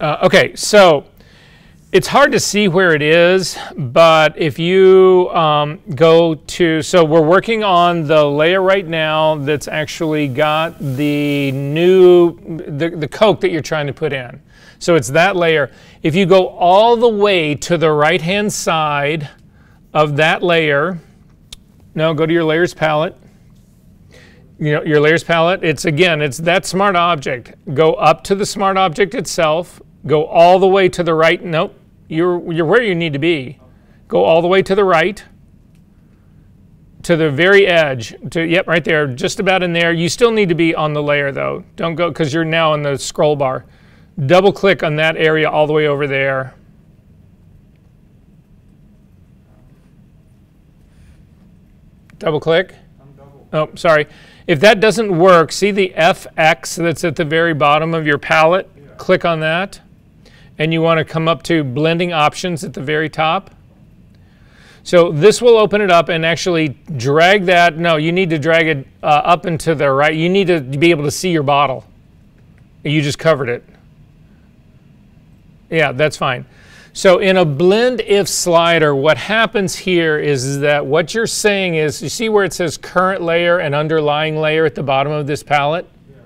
Okay, so it's hard to see where it is, but if you go to, so we're working on the layer right now that's actually got the new, the Coke that you're trying to put in. So it's that layer. If you go all the way to the right-hand side of that layer, no, go to your layers palette. You know, your layers palette, it's that smart object. Go up to the smart object itself, go all the way to the right. Nope, you're where you need to be. Go all the way to the right, to the very edge, yep, right there, just about in there. You still need to be on the layer though. Don't go, because you're now in the scroll bar. Double click on that area all the way over there. Double click. Oh, sorry. If that doesn't work, see the FX that's at the very bottom of your palette? Yeah. Click on that. And you want to come up to blending options at the very top. So this will open it up and actually drag that. No, you need to drag it up and to the right. You need to be able to see your bottle. You just covered it. Yeah, that's fine. So in a blend if slider, what happens here is that what you're saying is, you see where it says current layer and underlying layer at the bottom of this palette? Yeah.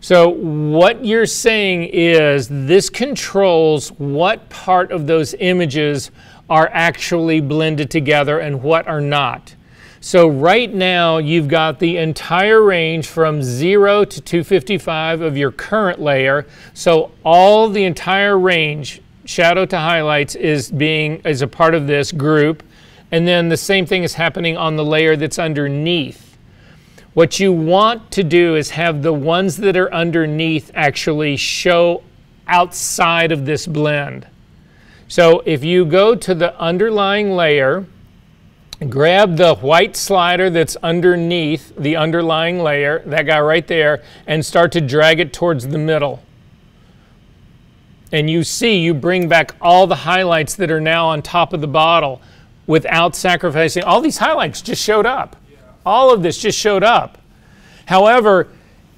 So what you're saying is this controls what part of those images are actually blended together and what are not. So right now you've got the entire range from 0 to 255 of your current layer. So all the entire range, shadow to highlights, is a part of this group. And then the same thing is happening on the layer that's underneath. What you want to do is have the ones that are underneath actually show outside of this blend. So if you go to the underlying layer, grab the white slider that's underneath the underlying layer, that guy right there, and start to drag it towards the middle. And you see, you bring back all the highlights that are now on top of the bottle without sacrificing. All these highlights just showed up. Yeah. All of this just showed up. However,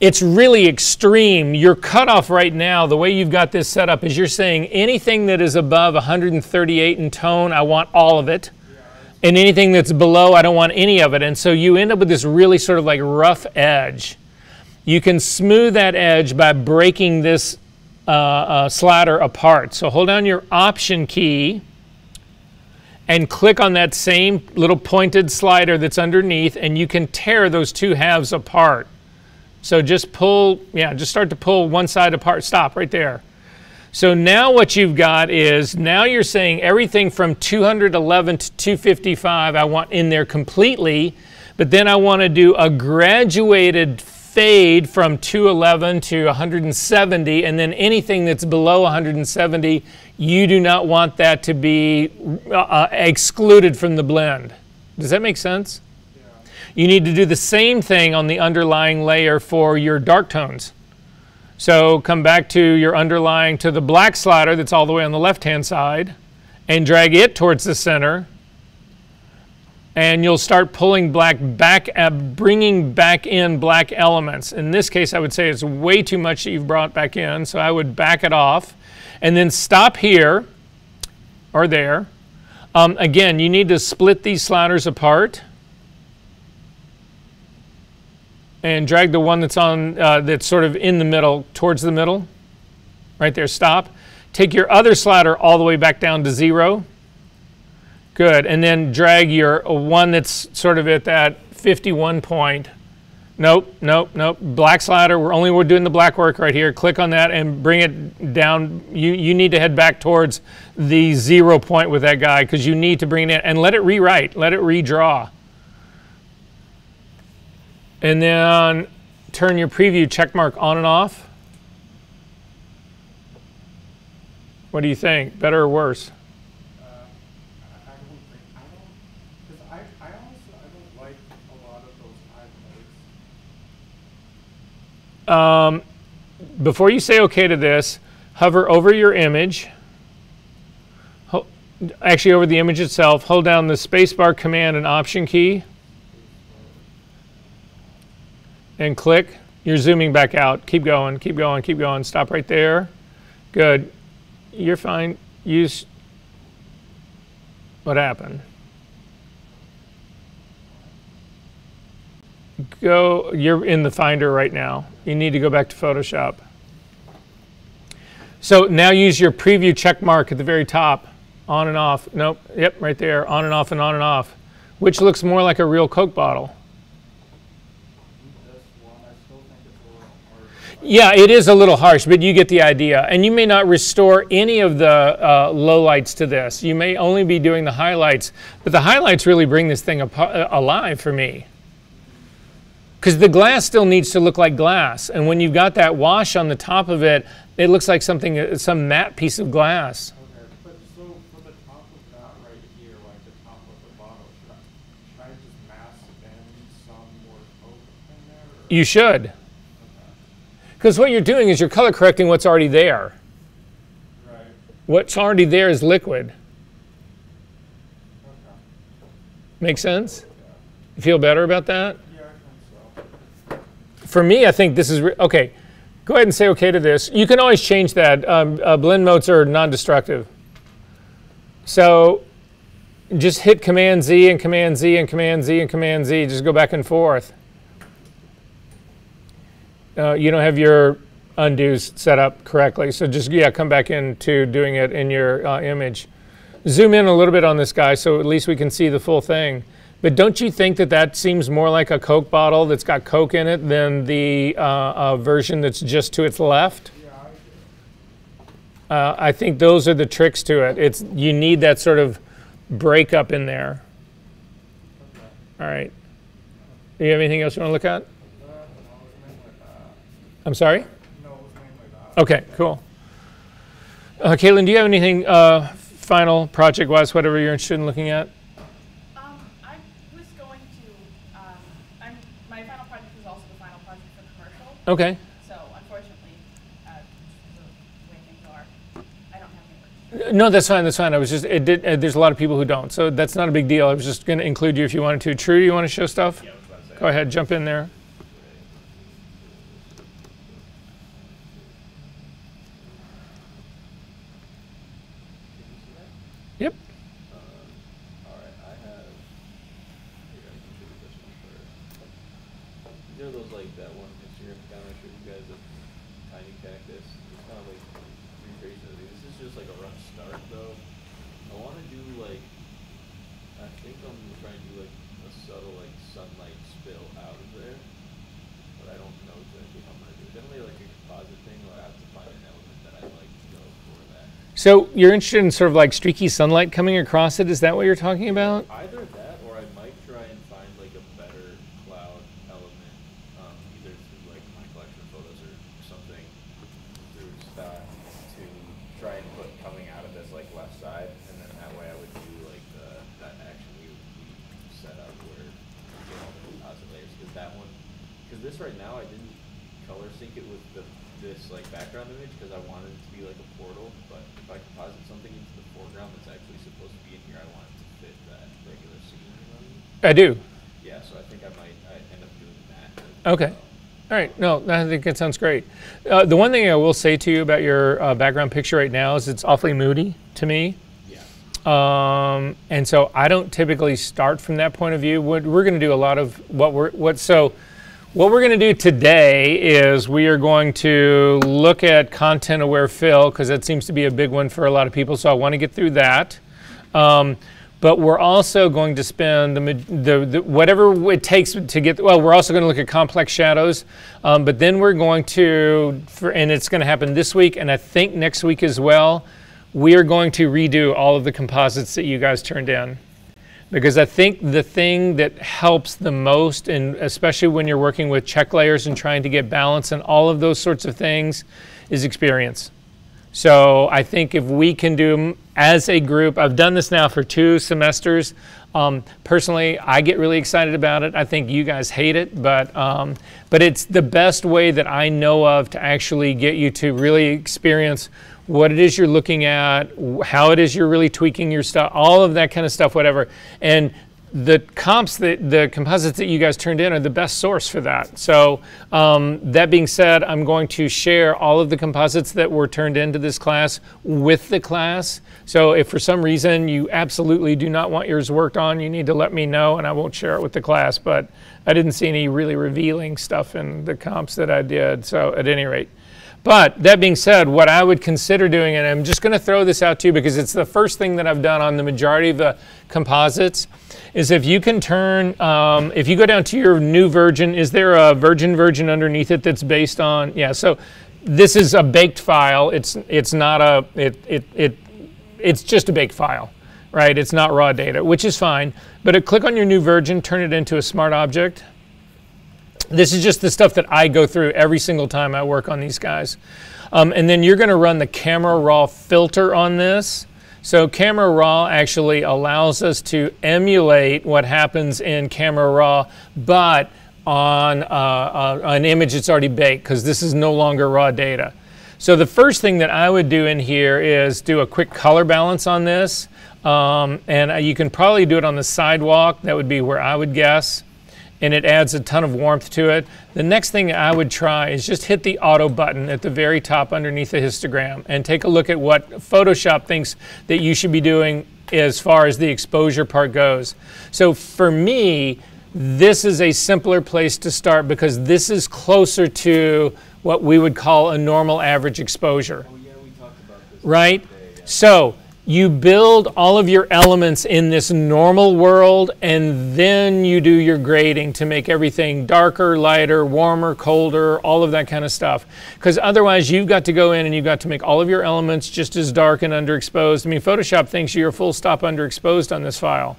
it's really extreme. Your cutoff right now, the way you've got this set up, is you're saying anything that is above 138 in tone, I want all of it. Yeah. And anything that's below, I don't want any of it. And so you end up with this really sort of like rough edge. You can smooth that edge by breaking this slider apart. So hold down your Option key and click on that same little pointed slider that's underneath, and you can tear those two halves apart. So just pull, yeah, just start to pull one side apart. Stop right there. So now what you've got is, now you're saying everything from 211 to 255 I want in there completely, but then I want to do a graduated fade from 211 to 170, and then anything that's below 170, you do not want that to be excluded from the blend. Does that make sense? Yeah. You need to do the same thing on the underlying layer for your dark tones. So come back to your underlying, to the black slider that's all the way on the left-hand side, and drag it towards the center. And you'll start pulling black back, bringing back in black elements. In this case, I would say it's way too much that you've brought back in, so I would back it off. And then stop here, or there. Again, you need to split these sliders apart. And drag the one that's on, that's sort of in the middle, towards the middle. Right there, stop. Take your other slider all the way back down to 0. Good, and then drag your one that's sort of at that 51 point. Nope, nope, nope. Black slider, we're doing the black work right here. Click on that and bring it down. You need to head back towards the 0 point with that guy, because you need to bring it in and let it rewrite, let it redraw. And then turn your preview check mark on and off. What do you think? Better or worse? Before you say OK to this, hover over your image, actually over the image itself, hold down the spacebar command and Option key, and click. You're zooming back out. Keep going, keep going, keep going. Stop right there. Good. You're fine. Use, what happened? Go, you're in the Finder right now. You need to go back to Photoshop. So now use your preview check mark at the very top. On and off. Nope. Yep, right there. On and off and on and off. Which looks more like a real Coke bottle. Yeah, it is a little harsh, but you get the idea. And you may not restore any of the lowlights to this. You may only be doing the highlights. But the highlights really bring this thing alive for me. Because the glass still needs to look like glass. And when you've got that wash on the top of it, it looks like something, some matte piece of glass. Okay, but so for the top of that right here, like the top of the bottle, should I just mask in some more coat in there? Or? You should. Because what you're doing is you're color correcting what's already there. Right. What's already there is liquid. Okay. Make sense? You feel better about that? Yeah, I think so. For me, I think this is, okay. Go ahead and say okay to this. You can always change that. Blend modes are non-destructive. So just hit Command Z and Command Z and Command Z and Command Z. Just go back and forth. You don't have your undos set up correctly. So just, yeah, come back into doing it in your image. Zoom in a little bit on this guy so at least we can see the full thing. But don't you think that that seems more like a Coke bottle that's got Coke in it than the version that's just to its left? Yeah, I think those are the tricks to it. You need that sort of breakup in there. okay. All right. Do you have anything else you want to look at? No, it was mainly that. I'm sorry? No, it was mainly that. Okay, cool. Caitlin, do you have anything final project-wise, whatever you're interested in looking at? I was going to, my final project was also the final project for commercial. Okay. So unfortunately, the way things are, I don't have any work. No, that's fine. That's fine. I was just, there's a lot of people who don't, so that's not a big deal. I was just going to include you if you wanted to. True, you want to show stuff? Yeah, I was about to say. Go ahead, jump in there. Yep. Alright, I have. Here, I can show you this one first. These are those, like, that one Instagram account I showed you guys, the tiny cactus. It's kind of like pretty crazy to do. This is just like a rough start, though. I want to do, like, I think I'm trying to do, like, a subtle, like, sunlight spill out of there. But I don't know exactly how I'm going to do it. Definitely, like, a composite thing, or I have to find an element that I like to go for that. So you're interested in sort of like streaky sunlight coming across it? Is that what you're talking about? Either that, or I might try and find like a better cloud element, either through like my collection of photos or something through stock to try and put coming out of this like left side, and then that way I would do like that action we set up where you get all the composite layers. Because this right now I didn't color sync it with this like background image because I wanted it to be like a portal, but if I composite something into the foreground that's actually supposed to be in here, I want it to fit that regular scene. You know what I mean? I do. Yeah, so I think I might end up doing that. Okay. All right. No, I think that sounds great. The one thing I will say to you about your background picture right now is it's awfully moody to me. Yeah. And so I don't typically start from that point of view. We're going to do a lot of what we're going to do today is we are going to look at content aware fill because that seems to be a big one for a lot of people. So I want to get through that. But we're also going to spend the whatever it takes to get, well, we're also going to look at complex shadows. But then we're going to, and it's going to happen this week and I think next week as well, we are going to redo all of the composites that you guys turned in. Because I think the thing that helps the most, and especially when you're working with check layers and trying to get balance and all of those sorts of things, is experience. So I think if we can do as a group, I've done this now for 2 semesters. Personally, I get really excited about it. I think you guys hate it, but it's the best way that I know of to actually get you to really experience what it is you're looking at, how it is you're really tweaking your stuff, all of that kind of stuff, whatever. And the comps, the composites that you guys turned in are the best source for that. So that being said, I'm going to share all of the composites that were turned into this class with the class. So if for some reason you absolutely do not want yours worked on, you need to let me know and I won't share it with the class. But I didn't see any really revealing stuff in the comps that I did, so at any rate. But that being said, what I would consider doing, and I'm just going to throw this out to you because it's the first thing that I've done on the majority of the composites, is if you can turn, if you go down to your new version, is there a version underneath it that's based on, yeah, so this is a baked file. It's not a, it's just a baked file, right? It's not raw data, which is fine. But click on your new version, turn it into a smart object. This is just the stuff that I go through every single time I work on these guys. And then you're going to run the camera raw filter on this. So camera raw actually allows us to emulate what happens in camera raw, but on an image that's already baked, because this is no longer raw data. So the first thing that I would do in here is do a quick color balance on this. And you can probably do it on the sidewalk. That would be where I would guess. And it adds a ton of warmth to it. The next thing I would try is just hit the auto button at the very top underneath the histogram and take a look at what Photoshop thinks that you should be doing as far as the exposure part goes. So for me, this is a simpler place to start because this is closer to what we would call a normal average exposure. Oh yeah, we talked about this. Right? The other day, yeah. So you build all of your elements in this normal world, and then you do your grading to make everything darker, lighter, warmer, colder, all of that kind of stuff. Because otherwise, you've got to go in and you've got to make all of your elements just as dark and underexposed. I mean, Photoshop thinks you're full stop underexposed on this file.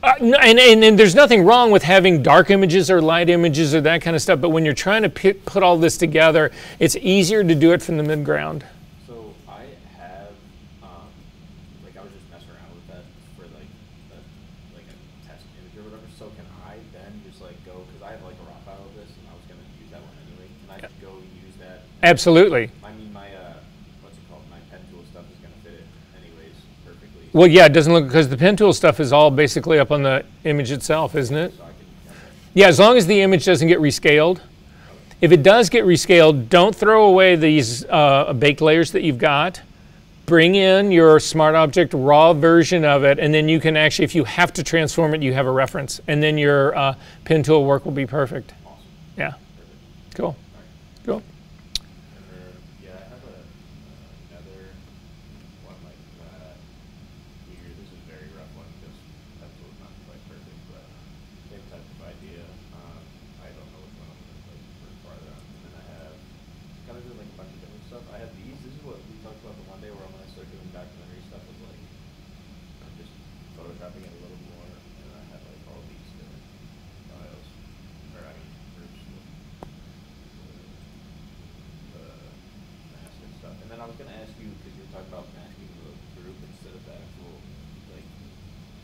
And there's nothing wrong with having dark images or light images or that kind of stuff, but when you're trying to put all this together, it's easier to do it from the midground. So I have, like I was just messing around with that for like a test image or whatever. So can I then just like go, because I have like a raw file of this and I was going to use that one anyway. Can I just go use that? Absolutely. I mean, my, what's it called? My pen tool stuff is going to fit it anyways perfectly. Well, yeah, it doesn't look, because the pen tool stuff is all basically up on the image itself, isn't it? So I can, Yeah, as long as the image doesn't get rescaled. If it does get rescaled, don't throw away these baked layers that you've got. Bring in your smart object raw version of it, and then you can actually, if you have to transform it, you have a reference, and then your pen tool work will be perfect. awesome. Yeah, cool, cool. And then, yeah, I have another one like that here. This is a very rough one because pencil is not quite perfect, but same type of idea. I don't know which one I'm going to like work farther on. And then I have kind of doing like a bunch of different stuff. I have these. This is what we talked about the one day where I'm going to start doing documentary stuff with like just photoshopping it a little more. And I have like all these different files, or I mean groups with the mask and stuff. And then I was going to ask you, because you were talking about masking the group instead of the actual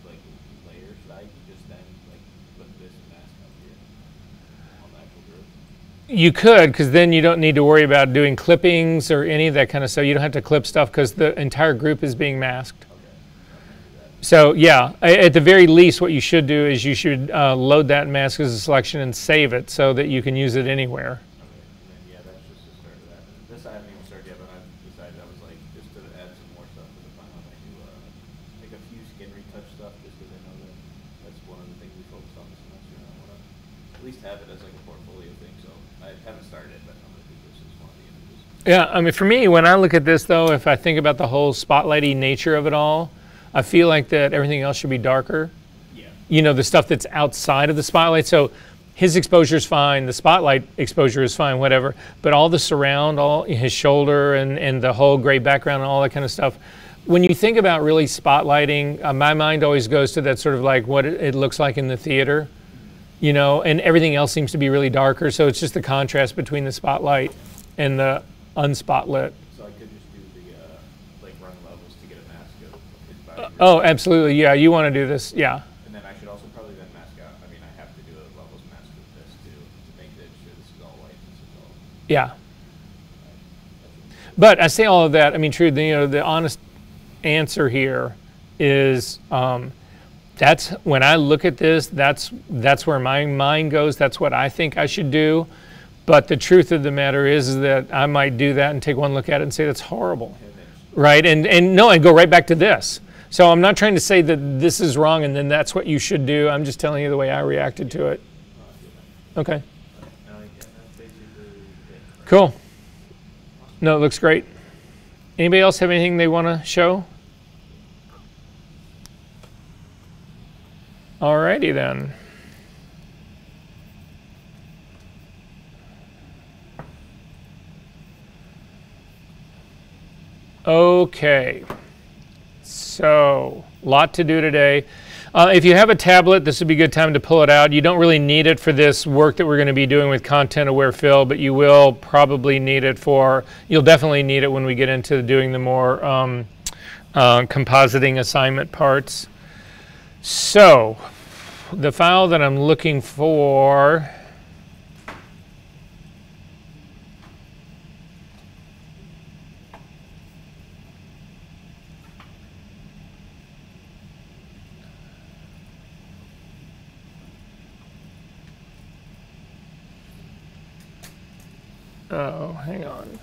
like layer. Should I just then like put this mask up here on the actual group? You could, because then you don't need to worry about doing clippings or any of that kind of stuff. You don't have to clip stuff because the entire group is being masked. Okay, so I'm gonna do that. So yeah, at the very least, what you should do is you should load that mask as a selection and save it so that you can use it anywhere. Okay, and then yeah, that's just the start of that. And this I haven't even started yet, but I've decided I was like just to add some more stuff to the final. I might do like a few skin retouch stuff just because I know that that's one of the things we focused on this semester, and I want to at least have it as like a portfolio thing. So I haven't started it, but I'm gonna do this as one of the images. Yeah, I mean, for me, when I look at this, though, if I think about the whole spotlighty nature of it all, I feel like that everything else should be darker. Yeah. You know, the stuff that's outside of the spotlight. So his exposure is fine, the spotlight exposure is fine, whatever. But all the surround, all his shoulder and the whole gray background and all that kind of stuff. When you think about really spotlighting, my mind always goes to that sort of like what it looks like in the theater. You know, and everything else seems to be really darker. So it's just the contrast between the spotlight and the unspotlit. So I could just do the like run levels to get a mask of his body. Oh, absolutely. Yeah, you want to do this. Yeah. And then I should also probably then mask out. I mean, I have to do a levels mask with this too to make sure this is all white and this is all. Yeah. But I say all of that. I mean, true. You know, the honest answer here is that's when I look at this, that's where my mind goes. That's what I think I should do. But the truth of the matter is that I might do that and take one look at it and say that's horrible, right? And no, and go right back to this. So I'm not trying to say that this is wrong and then that's what you should do. I'm just telling you the way I reacted to it. Okay. Cool. No, it looks great. Anybody else have anything they want to show? Alrighty then. Okay, so a lot to do today. If you have a tablet, this would be a good time to pull it out. You don't really need it for this work that we're going to be doing with content-aware fill, but you will probably need it for, you'll definitely need it when we get into doing the more compositing assignment parts. So, the file that I'm looking for, oh, hang on.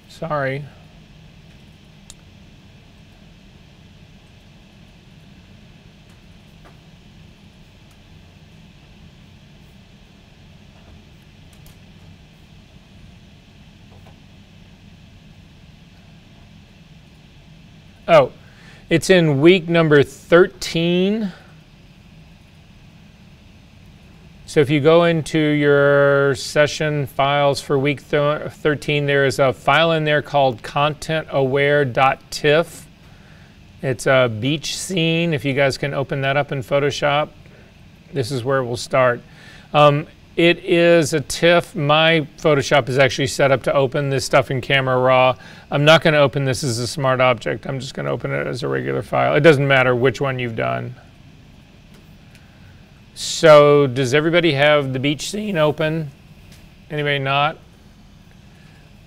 Sorry. Oh, it's in week number 13. So if you go into your session files for week 13, there is a file in there called contentaware.tiff. It's a beach scene. If you guys can open that up in Photoshop, this is where we'll start. It is a TIFF. My Photoshop is actually set up to open this stuff in Camera Raw. I'm not going to open this as a smart object. I'm just going to open it as a regular file. It doesn't matter which one you've done. So does everybody have the beach scene open? Anybody not?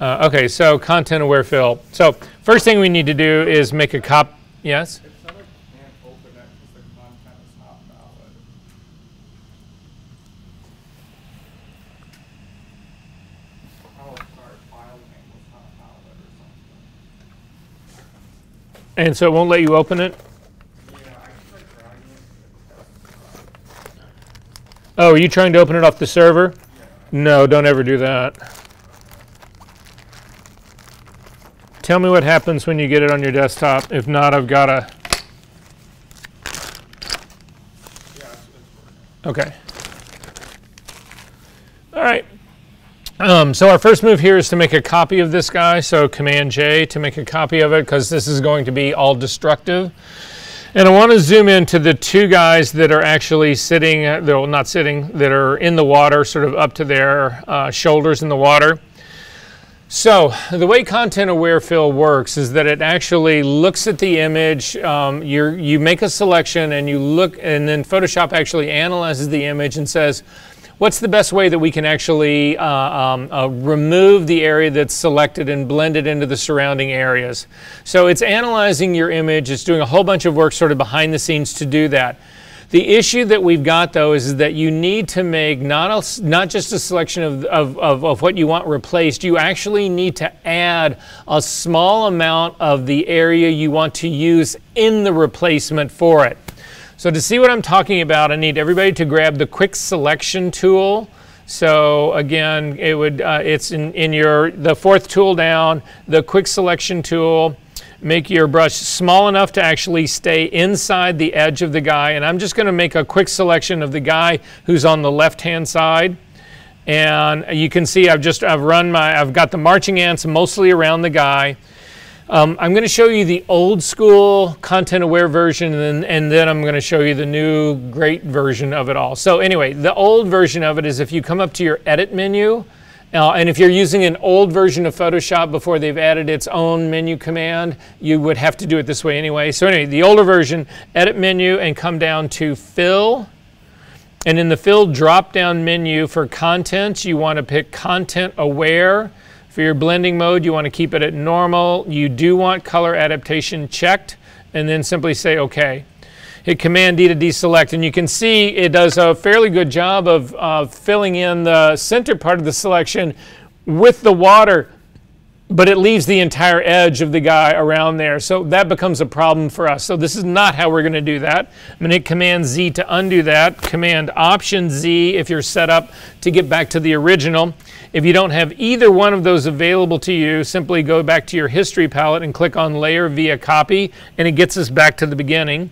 Okay, so content-aware fill. So first thing we need to do is make a copy. Yes? It said I can't open it because the content is not valid. Oh, sorry, file name was not valid or something. And so it won't let you open it? Yeah, I tried dragging it. Oh, are you trying to open it off the server? Yeah. No, don't ever do that. Tell me what happens when you get it on your desktop. If not, I've got to... Yeah, it's Okay. All right. So our first move here is to make a copy of this guy. So Command J to make a copy of it, because this is going to be all destructive. And I want to zoom into the two guys that are actually sitting, they're not sitting, that are in the water, sort of up to their shoulders in the water. So the way content-aware fill works is that it actually looks at the image. You make a selection and you look, and then Photoshop actually analyzes the image and says, what's the best way that we can actually remove the area that's selected and blend it into the surrounding areas? So it's analyzing your image. It's doing a whole bunch of work sort of behind the scenes to do that. The issue that we've got, though, is that you need to make not just a selection of what you want replaced. You actually need to add a small amount of the area you want to use in the replacement for it. So to see what I'm talking about, I need everybody to grab the quick selection tool. So again, it would it's in the fourth tool down, the quick selection tool. Make your brush small enough to actually stay inside the edge of the guy. And I'm just going to make a quick selection of the guy who's on the left-hand side. And you can see I've got the marching ants mostly around the guy. I'm going to show you the old school content aware version, and then I'm going to show you the new great version of it all. So anyway, the old version of it is if you come up to your edit menu, and if you're using an old version of Photoshop before they've added its own menu command, you would have to do it this way anyway. So anyway, the older version, edit menu and come down to fill. And in the fill drop-down menu for content, you want to pick content aware. For your blending mode, you want to keep it at normal. You do want color adaptation checked, and then simply say OK. Hit Command D to deselect, and you can see it does a fairly good job of filling in the center part of the selection with the water, but it leaves the entire edge of the guy around there. So that becomes a problem for us. So this is not how we're going to do that. I'm going to hit Command Z to undo that. Command Option Z if you're set up to get back to the original. If you don't have either one of those available to you, simply go back to your history palette and click on Layer via Copy, and it gets us back to the beginning.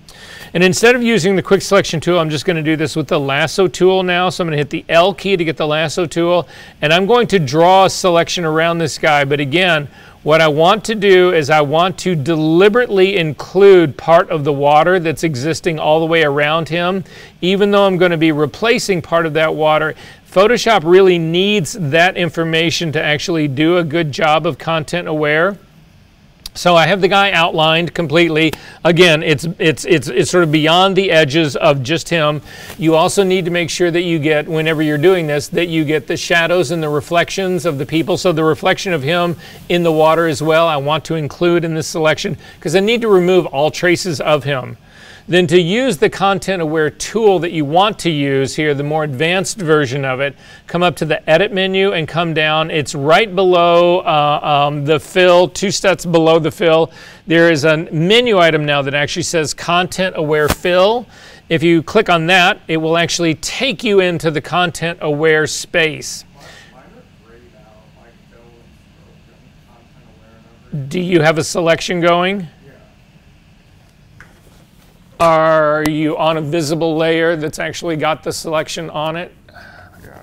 And instead of using the Quick Selection tool, I'm just going to do this with the Lasso tool now. So I'm going to hit the L key to get the Lasso tool, and I'm going to draw a selection around this guy. But again, what I want to do is I want to deliberately include part of the water that's existing all the way around him. Even though I'm going to be replacing part of that water, Photoshop really needs that information to actually do a good job of content aware. So I have the guy outlined completely. Again, it's sort of beyond the edges of just him. You also need to make sure that you get, whenever you're doing this, that you get the shadows and the reflections of the people. So the reflection of him in the water as well, I want to include in this selection because I need to remove all traces of him. Then to use the content aware tool that you want to use here, the more advanced version of it, come up to the edit menu and come down. It's right below the fill, 2 steps below the fill. There is a menu item now that actually says content aware fill. If you click on that, it will actually take you into the content aware space. Mine are grayed out, like fill and stroke and content aware and everything. Do you have a selection going? Yeah. Are you on a visible layer that's actually got the selection on it? Yeah.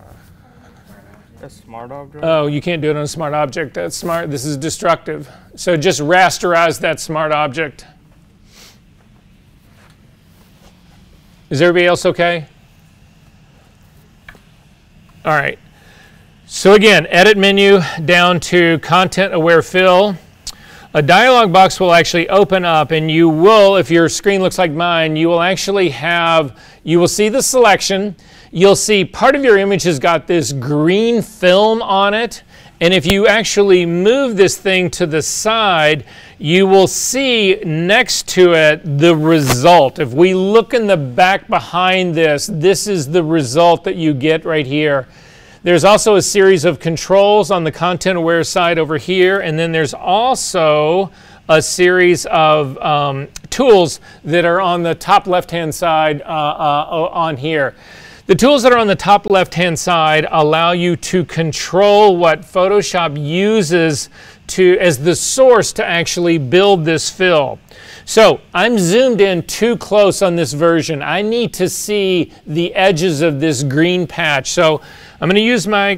A smart object? Oh, you can't do it on a smart object. That's smart. This is destructive. So just rasterize that smart object. Is everybody else okay? All right. So again, edit menu down to content aware fill. A dialog box will actually open up, and you will, if your screen looks like mine, you will actually have, you will see the selection. You'll see part of your image has got this green film on it, and if you actually move this thing to the side, you will see next to it the result. If we look in the back behind this, this is the result that you get right here. There's also a series of controls on the content aware side over here, and then there's also a series of tools that are on the top left-hand side on here. The tools that are on the top left-hand side allow you to control what Photoshop uses as the source to actually build this fill. So I'm zoomed in too close on this version. I need to see the edges of this green patch. So I'm going to use my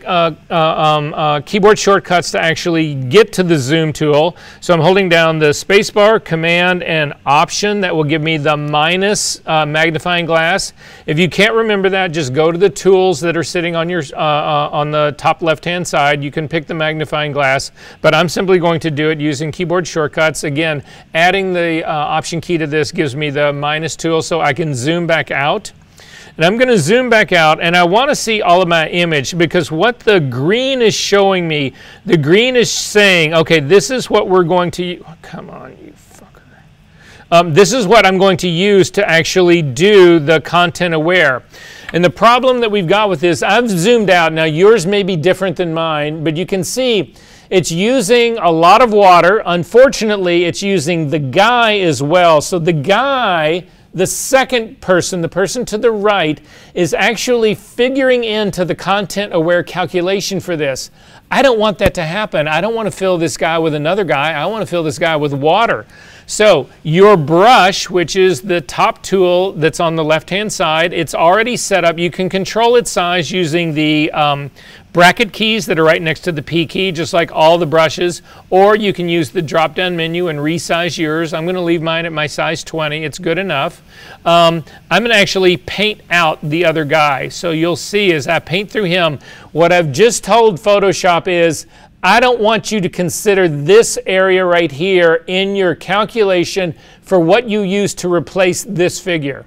keyboard shortcuts to actually get to the zoom tool. So I'm holding down the spacebar, Command, and Option. That will give me the minus magnifying glass. If you can't remember that, just go to the tools that are sitting on your on the top left-hand side. You can pick the magnifying glass, but I'm simply going to do it using keyboard shortcuts. Again, adding the Option key to this gives me the minus tool so I can zoom back out. And I'm going to zoom back out, and I want to see all of my image because what the green is showing me, the green is saying, okay, this is what we're going to, come on, you fucker. This is what I'm going to use to actually do the content aware. And the problem that we've got with this, I've zoomed out. Now yours may be different than mine, but you can see it's using a lot of water. Unfortunately, it's using the guy as well. So the guy, the second person, the person to the right, is actually figuring into the content aware calculation for this. I don't want that to happen. I don't want to fill this guy with another guy. I want to fill this guy with water. So your brush, which is the top tool that's on the left-hand side, it's already set up. You can control its size using the bracket keys that are right next to the P key, just like all the brushes, or you can use the drop-down menu and resize yours. I'm going to leave mine at my size 20. It's good enough. I'm going to actually paint out the other guy. So you'll see as I paint through him, what I've just told Photoshop is, I don't want you to consider this area right here in your calculation for what you use to replace this figure.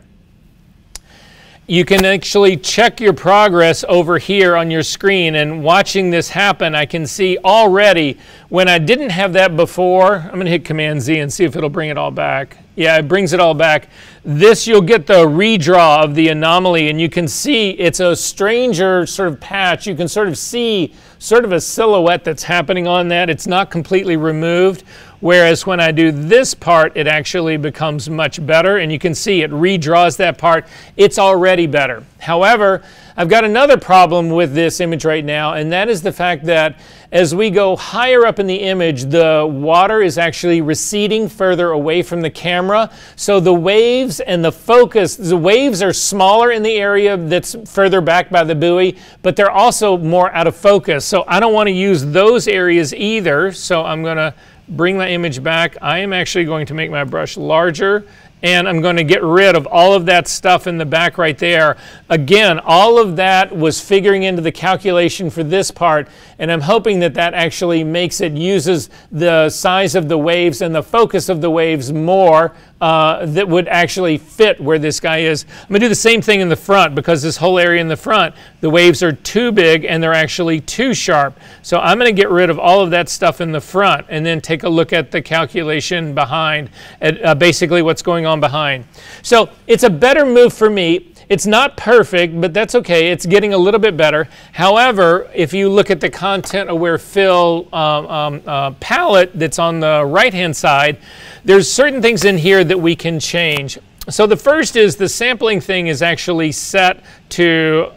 You can actually check your progress over here on your screen, and watching this happen, I can see already when I didn't have that before. I'm going to hit Command Z and see if it'll bring it all back. Yeah, it brings it all back. This, you'll get the redraw of the anomaly, and you can see it's a stranger sort of patch. You can sort of see sort of a silhouette that's happening on that. It's not completely removed, whereas when I do this part, it actually becomes much better, and you can see it redraws that part. It's already better. However, I've got another problem with this image right now, and that is the fact that as we go higher up in the image, the water is actually receding further away from the camera. So the waves and the focus, the waves are smaller in the area that's further back by the buoy, but they're also more out of focus. So I don't want to use those areas either. So I'm going to bring my image back. I am actually going to make my brush larger, and I'm going to get rid of all of that stuff in the back right there. Again, all of that was figuring into the calculation for this part, and I'm hoping that that actually makes it, uses the size of the waves and the focus of the waves more, that would actually fit where this guy is. I'm going to do the same thing in the front, because this whole area in the front, the waves are too big and they're actually too sharp. So I'm going to get rid of all of that stuff in the front and then take a look at the calculation behind, at basically what's going on behind. So it's a better move for me. It's not perfect, but that's okay. It's getting a little bit better. However, if you look at the content aware fill palette that's on the right-hand side, there's certain things in here that we can change. So the first is the sampling thing is actually set to,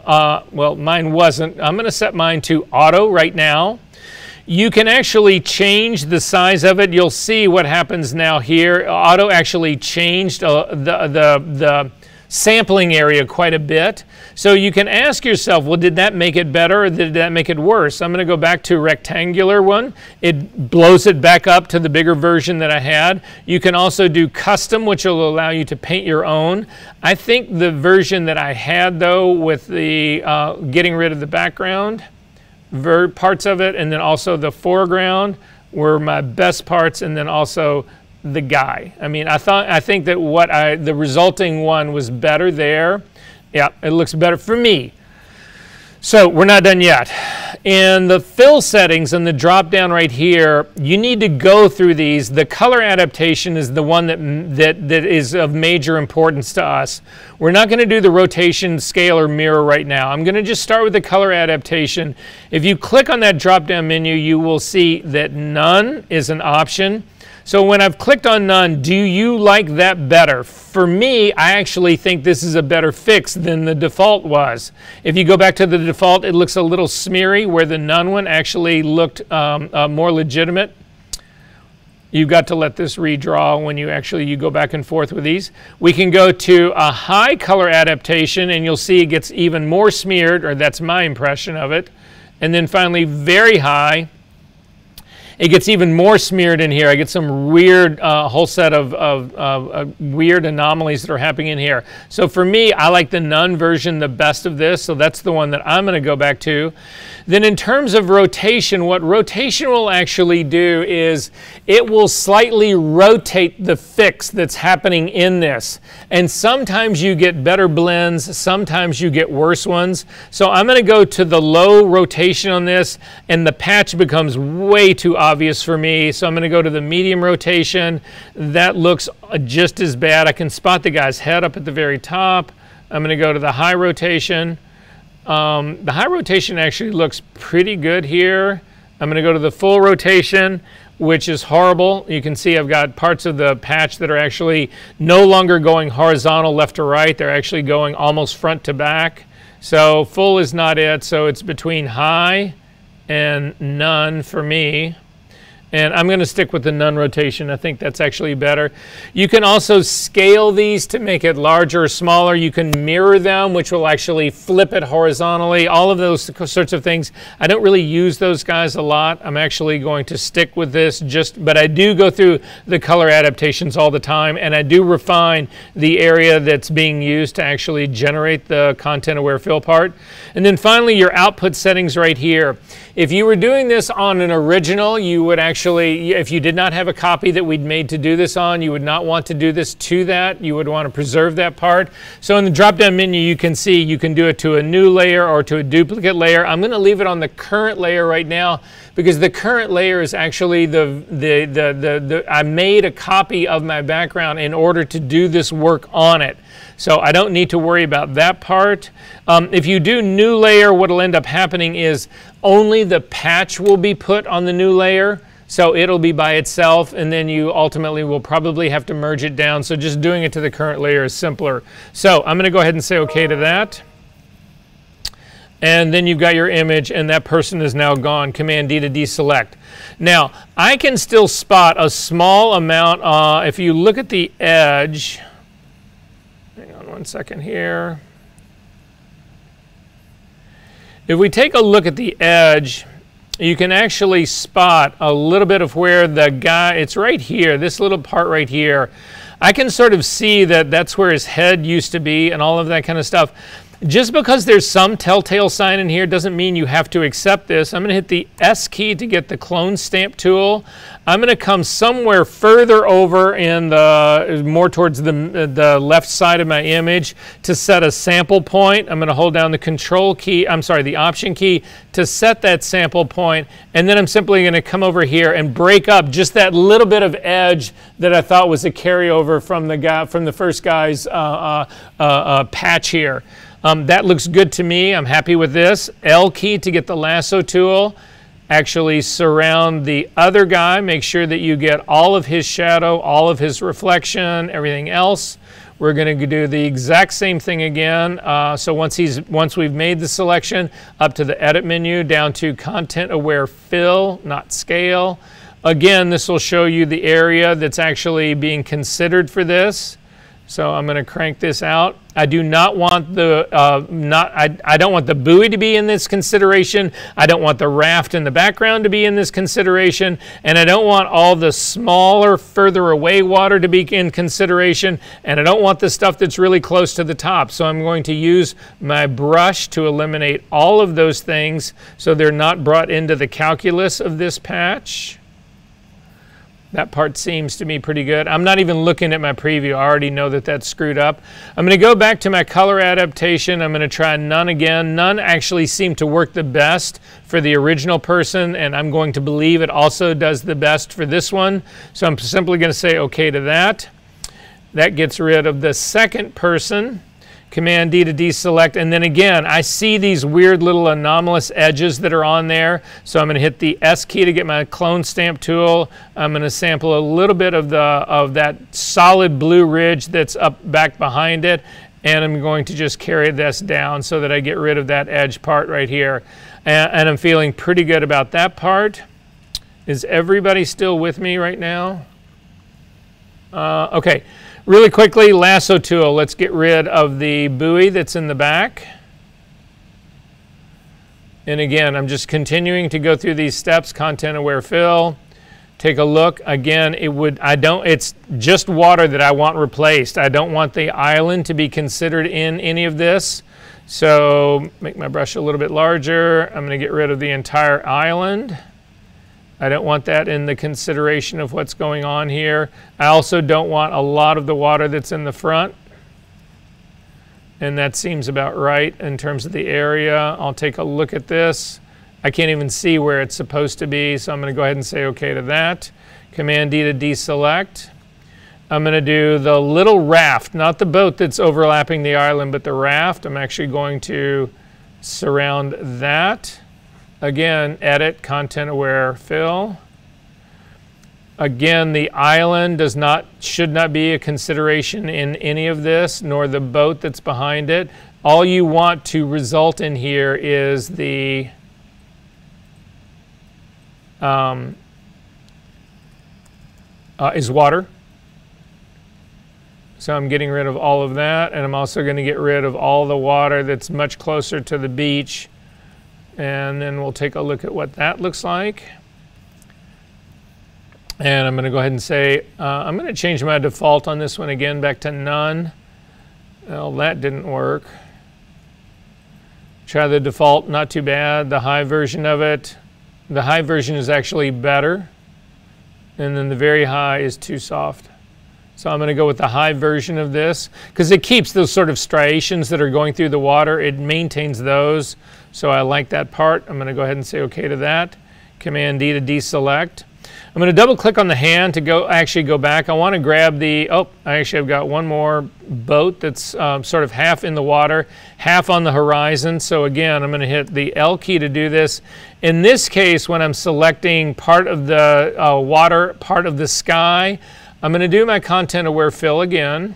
well, mine wasn't. I'm going to set mine to auto right now. You can actually change the size of it. You'll see what happens now here. Auto actually changed the sampling area quite a bit. So you can ask yourself, well, did that make it better or did that make it worse? I'm going to go back to rectangular one. It blows it back up to the bigger version that I had. You can also do custom, which will allow you to paint your own. I think the version that I had, though, with the getting rid of the background parts of it, and then also the foreground, were my best parts, and then also the guy. I mean, I think that the resulting one was better there. Yeah, it looks better for me. So we're not done yet. In the fill settings and the drop down right here, you need to go through these. The color adaptation is the one that is of major importance to us. We're not going to do the rotation, scale, or mirror right now. I'm going to just start with the color adaptation. If you click on that drop down menu, you will see that none is an option. So when I've clicked on none, do you like that better? For me, I actually think this is a better fix than the default was. If you go back to the default, it looks a little smeary, where the none one actually looked more legitimate. You've got to let this redraw when you go back and forth with these. We can go to a high color adaptation, and you'll see it gets even more smeared, or that's my impression of it. And then finally, very high. It gets even more smeared in here. I get some weird, whole set of weird anomalies that are happening in here. So for me, I like the none version the best of this, so that's the one that I'm going to go back to. Then in terms of rotation, what rotation will actually do is it will slightly rotate the fix that's happening in this. And sometimes you get better blends, sometimes you get worse ones. So I'm going to go to the low rotation on this, and the patch becomes way too obvious for me. So I'm going to go to the medium rotation. That looks just as bad. I can spot the guy's head up at the very top. I'm going to go to the high rotation. The high rotation actually looks pretty good here. I'm going to go to the full rotation, which is horrible. You can see I've got parts of the patch that are actually no longer going horizontal left to right. They're actually going almost front to back. So full is not it. So it's between high and none for me. And I'm going to stick with the none rotation. I think that's actually better. You can also scale these to make it larger or smaller. You can mirror them, which will actually flip it horizontally. All of those sorts of things. I don't really use those guys a lot. I'm actually going to stick with this but I do go through the color adaptations all the time, and I do refine the area that's being used to actually generate the content-aware fill part. And then finally, your output settings right here. If you were doing this on an original, you would actually, if you did not have a copy that we'd made to do this on, you would not want to do this to that. You would want to preserve that part. So in the drop-down menu, you can see you can do it to a new layer or to a duplicate layer. I'm going to leave it on the current layer right now because the current layer is actually I made a copy of my background in order to do this work on it. So I don't need to worry about that part. If you do new layer, what will end up happening is only the patch will be put on the new layer. So it'll be by itself, and then you ultimately will probably have to merge it down. So just doing it to the current layer is simpler. So I'm going to go ahead and say OK to that. And then you've got your image, and that person is now gone. Command D to deselect. Now, I can still spot a small amount. If you look at the edge, hang on one second here. If we take a look at the edge, you can actually spot a little bit of where the guy, it's right here, this little part right here. I can sort of see that that's where his head used to be and all of that kind of stuff. Just because there's some telltale sign in here doesn't mean you have to accept this. I'm going to hit the S key to get the clone stamp tool. I'm going to come somewhere further over in more towards the left side of my image to set a sample point. I'm going to hold down the control key, the option key to set that sample point, and then I'm simply going to come over here and break up just that little bit of edge that I thought was a carryover from the first guy's patch here. That looks good to me. I'm happy with this. L key to get the lasso tool. Actually surround the other guy. Make sure that you get all of his shadow, all of his reflection, everything else. We're going to do the exact same thing again. So once we've made the selection, up to the edit menu, down to content aware fill, not scale. Again, this will show you the area that's actually being considered for this. So I'm going to crank this out. I do not want I don't want the buoy to be in this consideration. I don't want the raft in the background to be in this consideration, and I don't want all the smaller, further away water to be in consideration, and I don't want the stuff that's really close to the top. So I'm going to use my brush to eliminate all of those things so they're not brought into the calculus of this patch. That part seems to me pretty good. I'm not even looking at my preview. I already know that that's screwed up. I'm going to go back to my color adaptation. I'm going to try none again. None actually seemed to work the best for the original person, and I'm going to believe it also does the best for this one. So I'm simply going to say OK to that. That gets rid of the second person. Command D to deselect, and then again, I see these weird little anomalous edges that are on there, so I'm going to hit the S key to get my clone stamp tool. I'm going to sample a little bit of that solid blue ridge that's up back behind it, and I'm going to just carry this down so that I get rid of that edge part right here. And I'm feeling pretty good about that part. Is everybody still with me right now? Okay. Really quickly, lasso tool. Let's get rid of the buoy that's in the back. And again, I'm just continuing to go through these steps. Content aware fill. Take a look. Again, it's just water that I want replaced. I don't want the island to be considered in any of this. So make my brush a little bit larger. I'm going to get rid of the entire island. I don't want that in the consideration of what's going on here. I also don't want a lot of the water that's in the front. And that seems about right in terms of the area. I'll take a look at this. I can't even see where it's supposed to be, so I'm going to go ahead and say OK to that. Command D to deselect. I'm going to do the little raft, not the boat that's overlapping the island, but the raft. I'm actually going to surround that. Again, edit, content aware fill. Again, the island should not be a consideration in any of this, nor the boat that's behind it. All you want to result in here is the is water. So I'm getting rid of all of that, and I'm also going to get rid of all the water that's much closer to the beach. And then we'll take a look at what that looks like. And I'm going to go ahead and say, I'm going to change my default on this one again back to none. Well, that didn't work. Try the default, not too bad. The high version of it. The high version is actually better. And then the very high is too soft. So I'm going to go with the high version of this because it keeps those sort of striations that are going through the water. It maintains those. So I like that part. I'm going to go ahead and say OK to that. Command D to deselect. I'm going to double click on the hand to go back. I want to grab the, I've got one more boat that's sort of half in the water, half on the horizon. So again, I'm going to hit the L key to do this. In this case, when I'm selecting part of the water, part of the sky, I'm going to do my content aware fill again.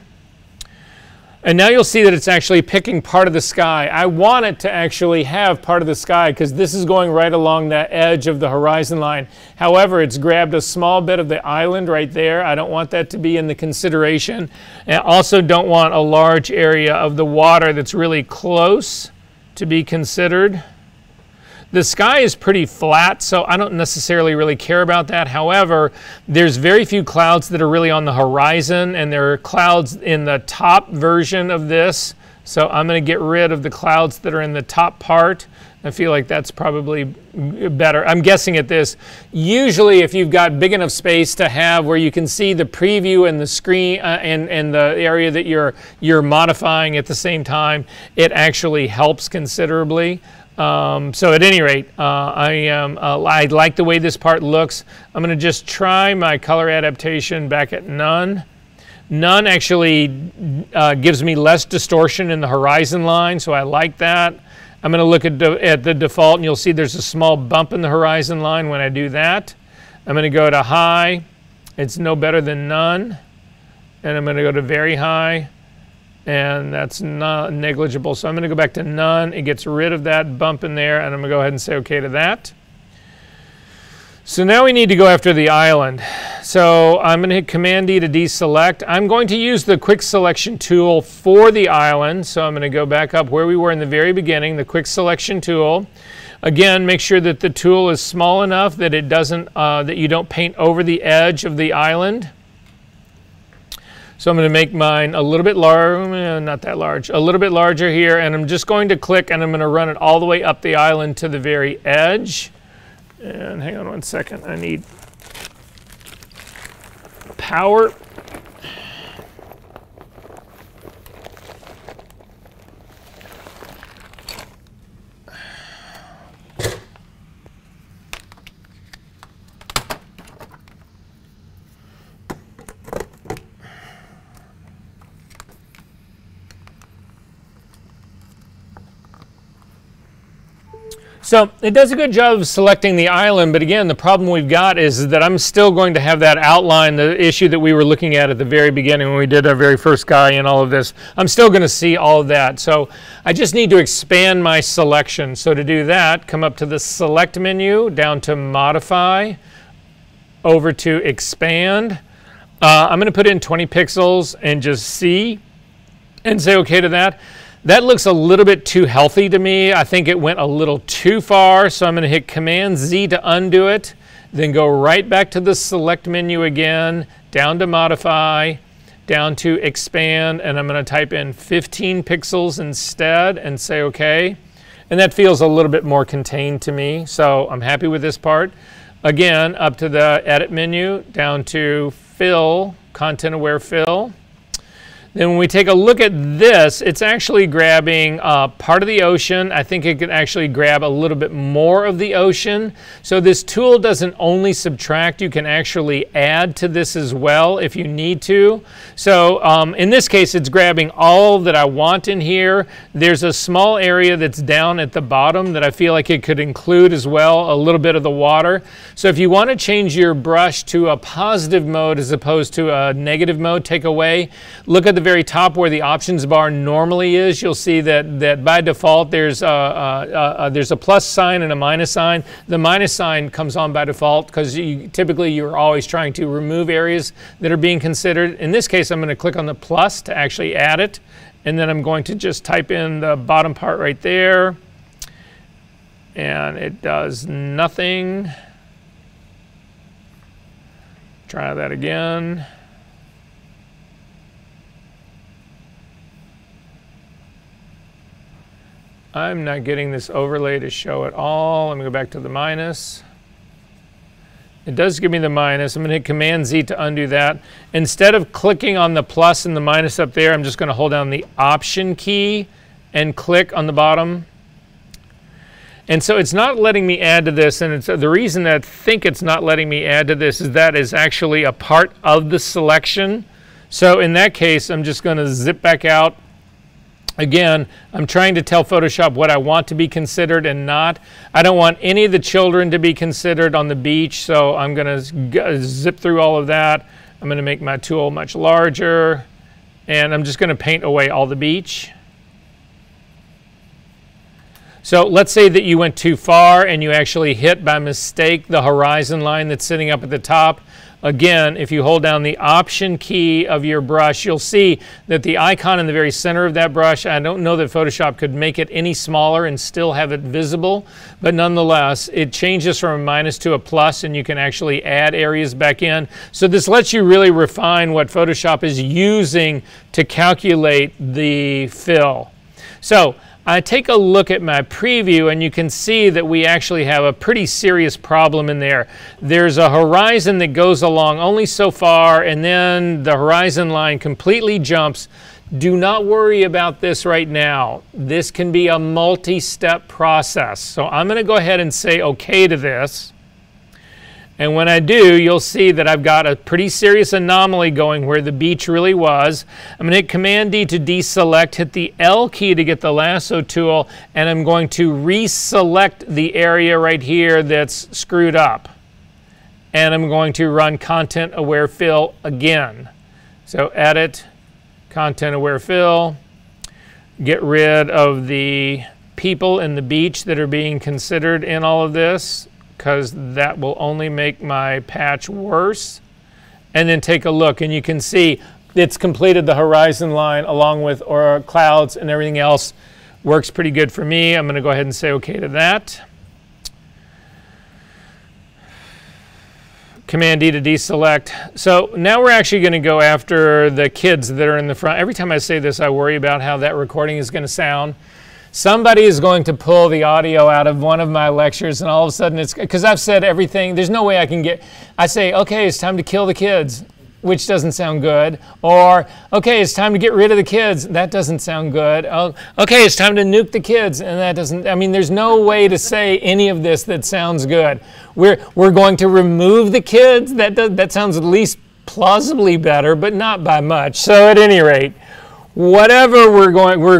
And now you'll see that it's actually picking part of the sky. I want it to actually have part of the sky because this is going right along that edge of the horizon line. However, it's grabbed a small bit of the island right there. I don't want that to be in the consideration. And I also don't want a large area of the water that's really close to be considered. The sky is pretty flat, so I don't necessarily really care about that. However, there's very few clouds that are really on the horizon, and there are clouds in the top version of this. So I'm going to get rid of the clouds that are in the top part. I feel like that's probably better. I'm guessing at this. Usually, if you've got big enough space to have where you can see the preview and the screen and the area that you're modifying at the same time, it actually helps considerably. So at any rate, I like the way this part looks. I'm going to just try my color adaptation back at none. None actually gives me less distortion in the horizon line, so I like that. I'm going to look at the default, and you'll see there's a small bump in the horizon line when I do that. I'm going to go to high. It's no better than none. And I'm going to go to very high. And that's not negligible. So I'm going to go back to none. It gets rid of that bump in there, and I'm going to go ahead and say OK to that. So now we need to go after the island. So I'm going to hit Command D to deselect. I'm going to use the quick selection tool for the island. So I'm going to go back up where we were in the very beginning, the quick selection tool. Again, make sure that the tool is small enough that it doesn't, that you don't paint over the edge of the island. So I'm going to make mine a little bit larger, not that large, a little bit larger here, and I'm just going to click and I'm going to run it all the way up the island to the very edge. And hang on one second, I need power. So it does a good job of selecting the island, but again, the problem we've got is that I'm still going to have that outline, the issue that we were looking at the very beginning when we did our very first guy and all of this. I'm still going to see all of that. So I just need to expand my selection. So to do that, come up to the Select menu, down to Modify, over to Expand. I'm going to put in 20 pixels and just see and say OK to that. That looks a little bit too healthy to me. I think it went a little too far, so I'm going to hit Command Z to undo it, then go right back to the Select menu again, down to Modify, down to Expand, and I'm going to type in 15 pixels instead and say OK. And that feels a little bit more contained to me, so I'm happy with this part. Again, up to the Edit menu, down to Fill, Content Aware Fill. Then when we take a look at this, it's actually grabbing part of the ocean. I think it could actually grab a little bit more of the ocean. So this tool doesn't only subtract, you can actually add to this as well if you need to. So in this case, it's grabbing all that I want in here. There's a small area that's down at the bottom that I feel like it could include as well, a little bit of the water. So if you want to change your brush to a positive mode as opposed to a negative mode, take away, look at the very top where the options bar normally is, you'll see that by default there's a plus sign and a minus sign. The minus sign comes on by default because typically you're always trying to remove areas that are being considered. In this case, I'm going to click on the plus to actually add it, and then I'm going to just type in the bottom part right there, and it does nothing. Try that again. I'm not getting this overlay to show at all. Let me go back to the minus. It does give me the minus. I'm going to hit Command Z to undo that. Instead of clicking on the plus and the minus up there, I'm just going to hold down the Option key and click on the bottom. And so it's not letting me add to this, and the reason that I think it's not letting me add to this is that is actually a part of the selection. So in that case, I'm just going to zip back out. Again, I'm trying to tell Photoshop what I want to be considered and not. I don't want any of the children to be considered on the beach, so I'm going to zip through all of that. I'm going to make my tool much larger, and I'm just going to paint away all the beach. So let's say that you went too far and you actually hit by mistake the horizon line that's sitting up at the top. Again, if you hold down the Option key of your brush, you'll see that the icon in the very center of that brush, I don't know that Photoshop could make it any smaller and still have it visible, but nonetheless, it changes from a minus to a plus, and you can actually add areas back in. So this lets you really refine what Photoshop is using to calculate the fill. So I take a look at my preview, and you can see that we actually have a pretty serious problem in there. There's a horizon that goes along only so far, and then the horizon line completely jumps. Do not worry about this right now. This can be a multi-step process. So I'm going to go ahead and say OK to this. And when I do, you'll see that I've got a pretty serious anomaly going where the beach really was. I'm going to hit Command D to deselect, hit the L key to get the lasso tool, and I'm going to reselect the area right here that's screwed up. And I'm going to run Content Aware Fill again. So Edit, Content Aware Fill, get rid of the people and the beach that are being considered in all of this, because that will only make my patch worse. And then take a look, and you can see it's completed the horizon line along with clouds and everything else. Works pretty good for me. I'm going to go ahead and say OK to that. Command D to deselect. So now we're actually going to go after the kids that are in the front. Every time I say this, I worry about how that recording is going to sound. Somebody is going to pull the audio out of one of my lectures, and all of a sudden it's, because I've said everything, there's no way I can get, I say, okay, it's time to kill the kids, which doesn't sound good. Or, okay, it's time to get rid of the kids. That doesn't sound good. Oh, okay, it's time to nuke the kids, and that doesn't, I mean, there's no way to say any of this that sounds good. We're going to remove the kids. That sounds at least plausibly better, but not by much. So at any rate, whatever we're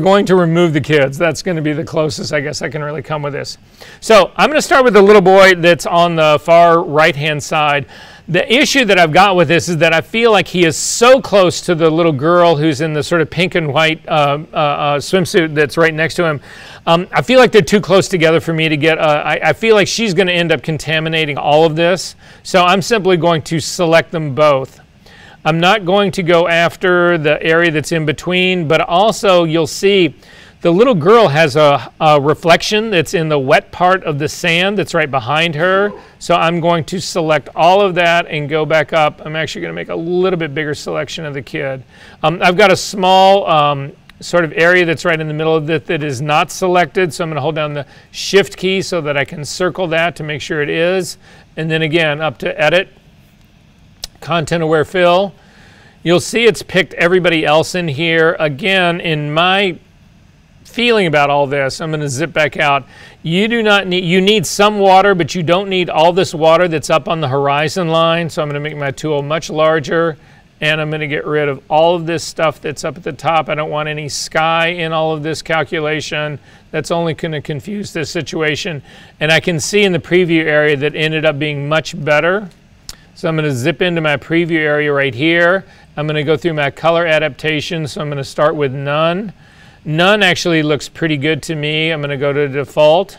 going to remove the kids. That's going to be the closest, I guess, I can really come with this. So I'm going to start with the little boy that's on the far right-hand side. The issue that I've got with this is that I feel like he is so close to the little girl who's in the sort of pink and white swimsuit that's right next to him. I feel like they're too close together for me to get, I feel like she's going to end up contaminating all of this. So I'm simply going to select them both. I'm not going to go after the area that's in between, but also you'll see the little girl has a reflection that's in the wet part of the sand that's right behind her. So I'm going to select all of that and go back up. I'm actually going to make a little bit bigger selection of the kid. I've got a small sort of area that's right in the middle of it that is not selected. So I'm going to hold down the Shift key so that I can circle that to make sure it is. And then again, up to Edit, Content Aware Fill. You'll see it's picked everybody else in here. Again, in my feeling about all this, I'm going to zip back out. You need some water, but you don't need all this water that's up on the horizon line. So I'm going to make my tool much larger, and I'm going to get rid of all of this stuff that's up at the top. I don't want any sky in all of this calculation. That's only going to confuse this situation. And I can see in the preview area that ended up being much better. So I'm going to zip into my preview area right here. I'm going to go through my color adaptation. So I'm going to start with none. None actually looks pretty good to me. I'm going to go to default.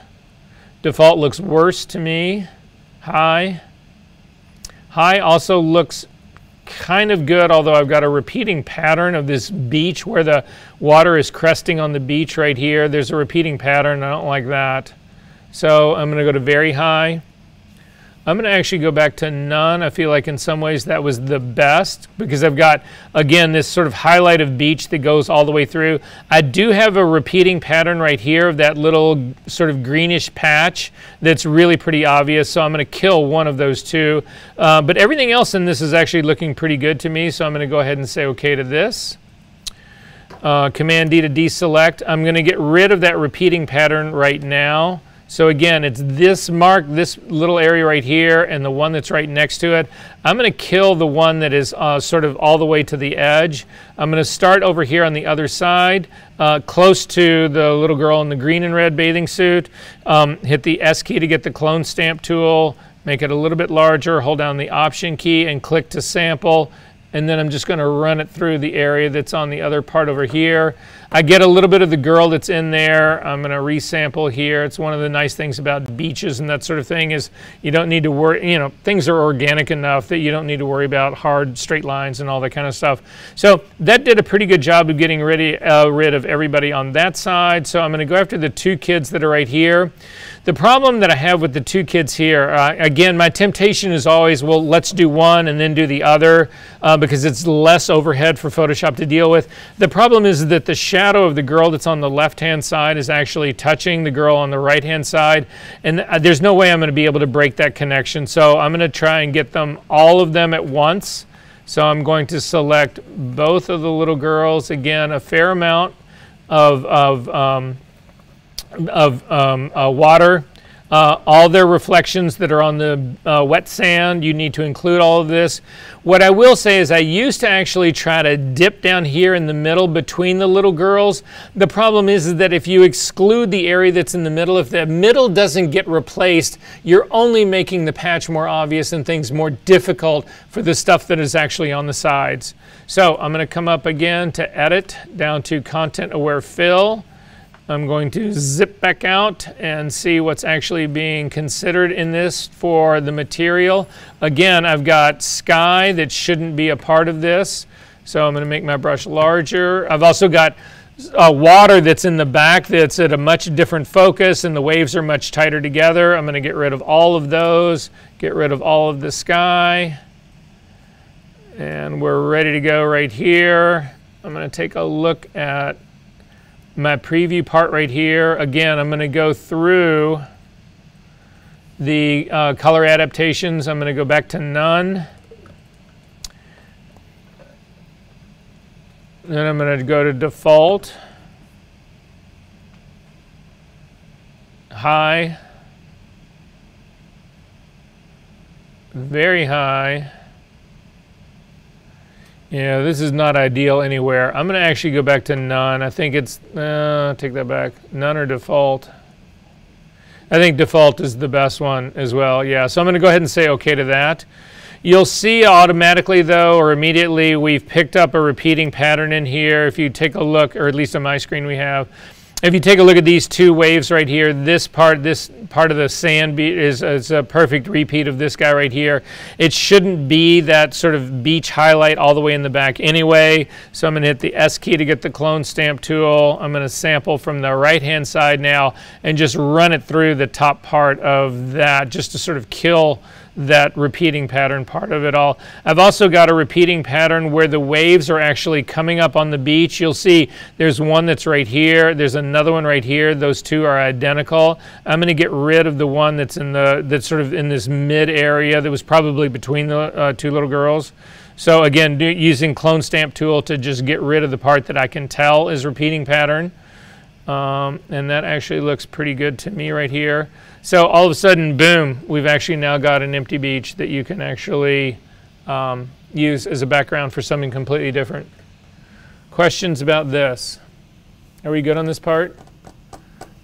Default looks worse to me. High. High also looks kind of good, although I've got a repeating pattern of this beach where the water is cresting on the beach right here. There's a repeating pattern. I don't like that. So I'm going to go to very high. I'm going to actually go back to none. I feel like in some ways that was the best because I've got, again, this sort of highlight of beach that goes all the way through. I do have a repeating pattern right here of that little sort of greenish patch that's really pretty obvious, so I'm going to kill one of those two. But everything else in this is actually looking pretty good to me, so I'm going to go ahead and say OK to this. Command D to deselect. I'm going to get rid of that repeating pattern right now. So again, it's this mark, this little area right here, and the one that's right next to it. I'm going to kill the one that is sort of all the way to the edge. I'm going to start over here on the other side, close to the little girl in the green and red bathing suit. Hit the S key to get the clone stamp tool, make it a little bit larger, hold down the Option key and click to sample. And then I'm just going to run it through the area that's on the other part over here. I get a little bit of the girl that's in there. I'm going to resample here. It's one of the nice things about beaches and that sort of thing is you don't need to worry, you know, things are organic enough that you don't need to worry about hard straight lines and all that kind of stuff. So that did a pretty good job of getting rid of everybody on that side. So I'm going to go after the two kids that are right here. The problem that I have with the two kids here, again, my temptation is always, well, let's do one and then do the other because it's less overhead for Photoshop to deal with. The problem is that the shadow of the girl that's on the left-hand side is actually touching the girl on the right-hand side, and there's no way I'm going to be able to break that connection. So I'm going to try and get them, all of them at once. So I'm going to select both of the little girls. Again, a fair amount of water. All their reflections that are on the wet sand, you need to include all of this. What I will say is I used to actually try to dip down here in the middle between the little girls. The problem is that if you exclude the area that's in the middle, if the middle doesn't get replaced, you're only making the patch more obvious and things more difficult for the stuff that is actually on the sides. So I'm going to come up again to Edit, down to Content Aware Fill. I'm going to zip back out and see what's actually being considered in this for the material. Again, I've got sky that shouldn't be a part of this, so I'm going to make my brush larger. I've also got water that's in the back that's at a much different focus and the waves are much tighter together. I'm going to get rid of all of those, get rid of all of the sky, and we're ready to go right here. I'm going to take a look at my preview part right here. Again, I'm going to go through the color adaptations. I'm going to go back to none. Then I'm going to go to default, high, very high. Yeah, this is not ideal anywhere. I'm going to actually go back to none. I think it's, take that back, none or default. I think default is the best one as well. Yeah, so I'm going to go ahead and say OK to that. You'll see automatically though, or immediately, we've picked up a repeating pattern in here. If you take a look, or at least on my screen we have, if you take a look at these two waves right here, this part of the sand is a perfect repeat of this guy right here. It shouldn't be that sort of beach highlight all the way in the back anyway. So I'm going to hit the S key to get the clone stamp tool. I'm going to sample from the right-hand side now and just run it through the top part of that just to sort of kill that repeating pattern part of it all. I've also got a repeating pattern where the waves are actually coming up on the beach. You'll see there's one that's right here. There's another one right here. Those two are identical. I'm going to get rid of the one that's that's sort of in this mid area that was probably between the two little girls. So again, using clone stamp tool to just get rid of the part that I can tell is repeating pattern. And that actually looks pretty good to me right here. So all of a sudden, boom, we've actually now got an empty beach that you can actually use as a background for something completely different. Questions about this? Are we good on this part?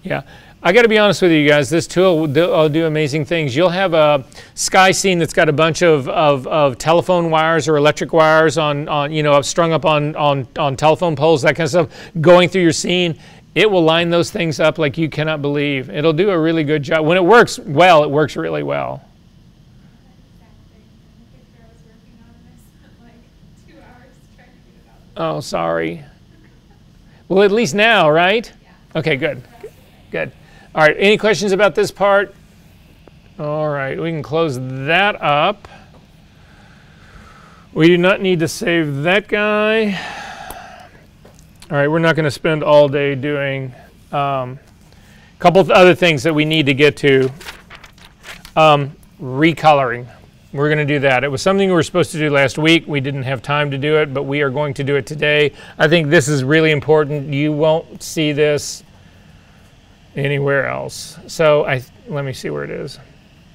Yeah. I got to be honest with you guys, this tool will do amazing things. You'll have a sky scene that's got a bunch of telephone wires or electric wires on you know, strung up on telephone poles, that kind of stuff, going through your scene. It will line those things up like you cannot believe. It'll do a really good job. When it works well, it works really well. Oh, sorry. Well, at least now, right? Yeah. Okay, good. Good. All right, any questions about this part? All right, we can close that up. We do not need to save that guy. All right, we're not going to spend all day doing a couple of other things that we need to get to. Recoloring. We're going to do that. It was something we were supposed to do last week. We didn't have time to do it, but we are going to do it today. I think this is really important. You won't see this anywhere else. So let me see where it is.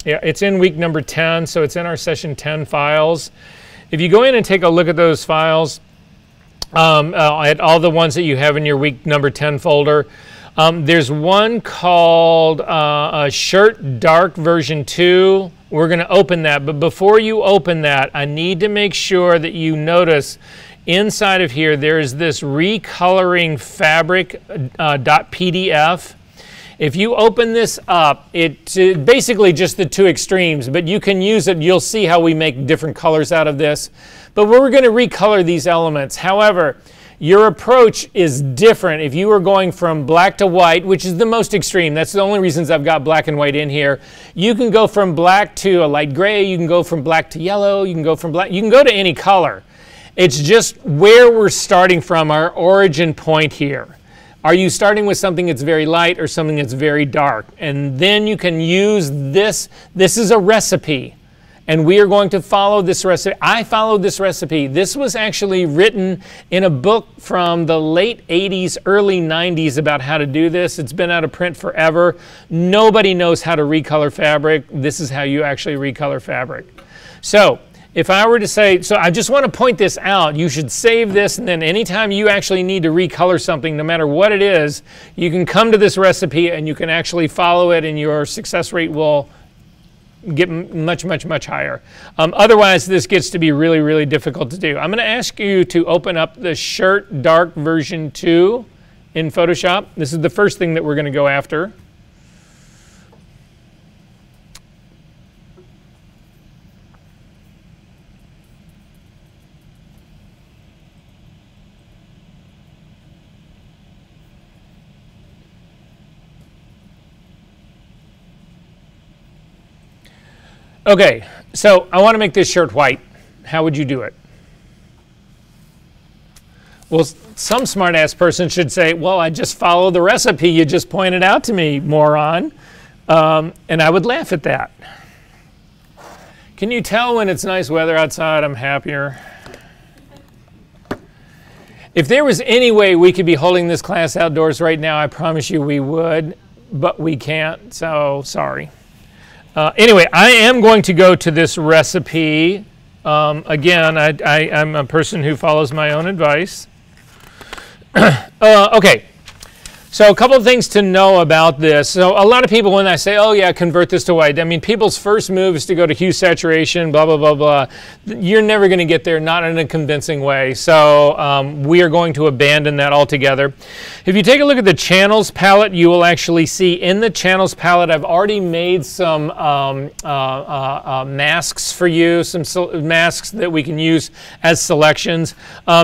Yeah, it's in week number 10, so it's in our session 10 files. If you go in and take a look at those files, at all the ones that you have in your week number 10 folder, there's one called Shirt Dark version 2. We're going to open that, but before you open that, I need to make sure that you notice inside of here there's this recoloring fabric .pdf. If you open this up, it's basically just the two extremes, but you can use it. You'll see how we make different colors out of this. But we're going to recolor these elements. However, your approach is different if you were going from black to white, which is the most extreme. That's the only reasons I've got black and white in here. You can go from black to a light gray. You can go from black to yellow. You can go from black. You can go to any color. It's just where we're starting from, our origin point here. Are you starting with something that's very light or something that's very dark? And then you can use this. This is a recipe. And we are going to follow this recipe. I followed this recipe. This was actually written in a book from the late 80s, early 90s about how to do this. It's been out of print forever. Nobody knows how to recolor fabric. This is how you actually recolor fabric. So if I were to say, so I just want to point this out, you should save this, and then anytime you actually need to recolor something, no matter what it is, you can come to this recipe and you can actually follow it, and your success rate will get much, much, much higher. Otherwise, this gets to be really, really difficult to do. I'm going to ask you to open up the Shirt Dark version 2 in Photoshop. This is the first thing that we're going to go after. Okay, so I want to make this shirt white. How would you do it? Well, some smart-ass person should say, well, I just follow the recipe you just pointed out to me, moron. And I would laugh at that. Can you tell when it's nice weather outside, I'm happier? If there was any way we could be holding this class outdoors right now, I promise you we would, but we can't, so sorry. Anyway, I am going to go to this recipe. Again, I'm a person who follows my own advice. Okay, so a couple of things to know about this. So a lot of people, when I say, oh yeah, convert this to white, I mean, people's first move is to go to hue saturation, blah, blah, blah, blah. You're never going to get there, not in a convincing way. So we are going to abandon that altogether. If you take a look at the channels palette, you will actually see in the channels palette, I've already made some masks for you, some masks that we can use as selections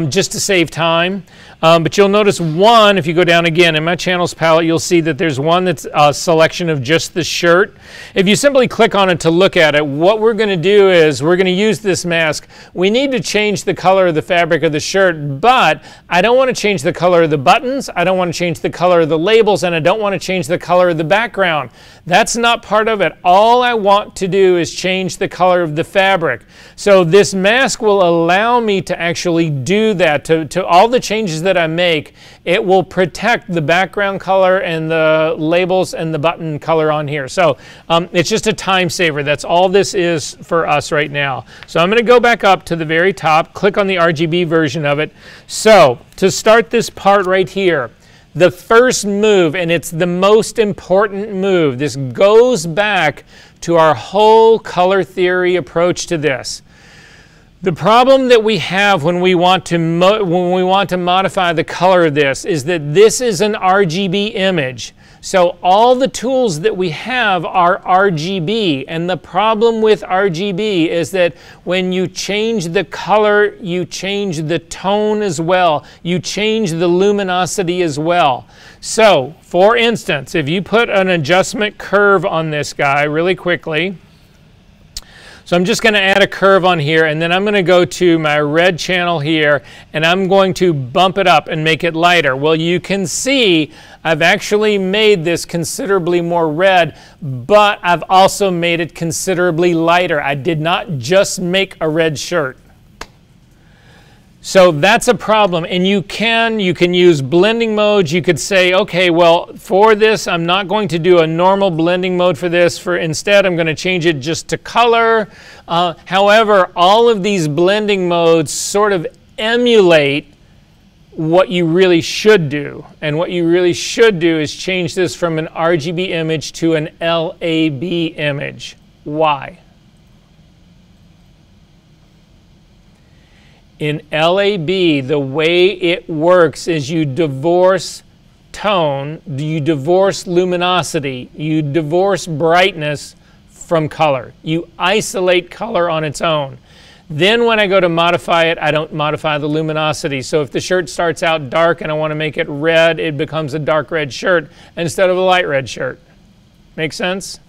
just to save time. But you'll notice one, if you go down again in my channels palette, you'll see that there's one that's a selection of just the shirt. If you simply click on it to look at it, what we're going to do is we're going to use this mask. We need to change the color of the fabric of the shirt, but I don't want to change the color of the buttons, I don't want to change the color of the labels, and I don't want to change the color of the background. That's not part of it. All I want to do is change the color of the fabric. So this mask will allow me to actually do that, to all the changes that I make. It will protect the background color and the labels and the button color on here. So it's just a time saver. That's all this is for us right now. So I'm going to go back up to the very top, click on the RGB version of it. So to start this part right here, The first move, and it's the most important move, this goes back to our whole color theory approach to this. The problem that we have when we want to modify the color of this is that this is an RGB image. So all the tools that we have are RGB, and the problem with RGB is that when you change the color, you change the tone as well. You change the luminosity as well. So, for instance, if you put an adjustment curve on this guy really quickly, so I'm just going to add a curve on here, and then I'm going to go to my red channel here, and I'm going to bump it up and make it lighter. Well, you can see I've actually made this considerably more red, but I've also made it considerably lighter. I did not just make a red shirt. So that's a problem, and you can use blending modes. You could say, okay, well, for this, I'm not going to do a normal blending mode for this. Instead, I'm going to change it just to color. However, all of these blending modes sort of emulate what you really should do. And what you really should do is change this from an RGB image to an LAB image. Why? In LAB, the way it works is you divorce tone, you divorce luminosity, you divorce brightness from color. You isolate color on its own. Then when I go to modify it, I don't modify the luminosity. So if the shirt starts out dark and I want to make it red, it becomes a dark red shirt instead of a light red shirt. Make sense?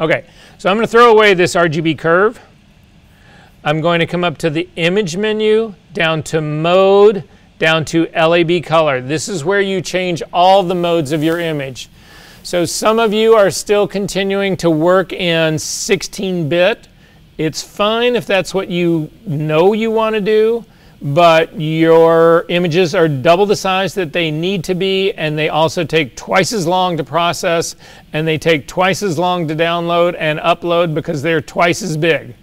Okay, so I'm going to throw away this RGB curve. I'm going to come up to the image menu, down to mode, down to LAB color. This is where you change all the modes of your image. So some of you are still continuing to work in 16-bit. It's fine if that's what you know you want to do, but your images are double the size that they need to be, and they also take twice as long to process, and they take twice as long to download and upload because they're twice as big.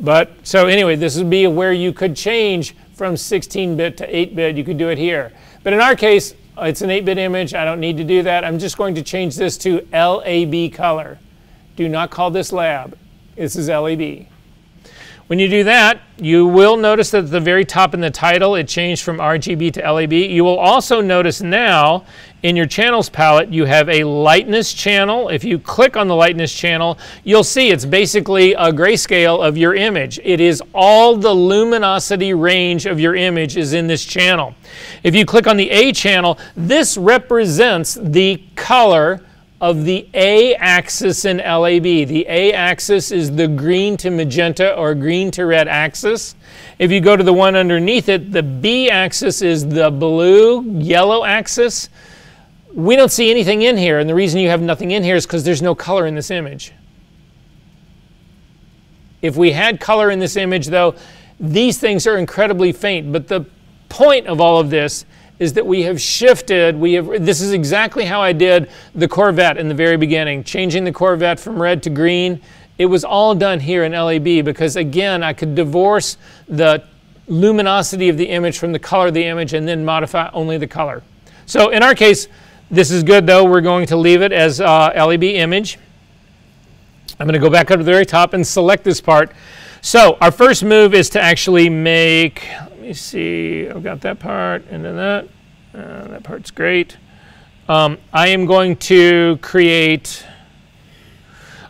But so anyway, this would be where you could change from 16-bit to 8-bit. You could do it here. But in our case, it's an 8-bit image. I don't need to do that. I'm just going to change this to LAB color. Do not call this lab. This is LAB. When you do that, you will notice that at the very top in the title, it changed from RGB to LAB. You will also notice now in your channels palette, you have a lightness channel. If you click on the lightness channel, you'll see it's basically a grayscale of your image. It is all the luminosity range of your image is in this channel. If you click on the A channel, this represents the color of the A-axis in LAB. The A-axis is the green to magenta or green to red axis. If you go to the one underneath it, the B-axis is the blue-yellow axis. We don't see anything in here, and the reason you have nothing in here is because there's no color in this image. If we had color in this image, though, these things are incredibly faint. But the point of all of this is that we have shifted, this is exactly how I did the Corvette in the very beginning, changing the Corvette from red to green. It was all done here in LAB because, again, I could divorce the luminosity of the image from the color of the image and then modify only the color. So in our case, this is good, though. We're going to leave it as LAB image. I'm going to go back up to the very top and select this part. So our first move is to actually make, let me see, I've got that part and then that. That part's great. I am going to create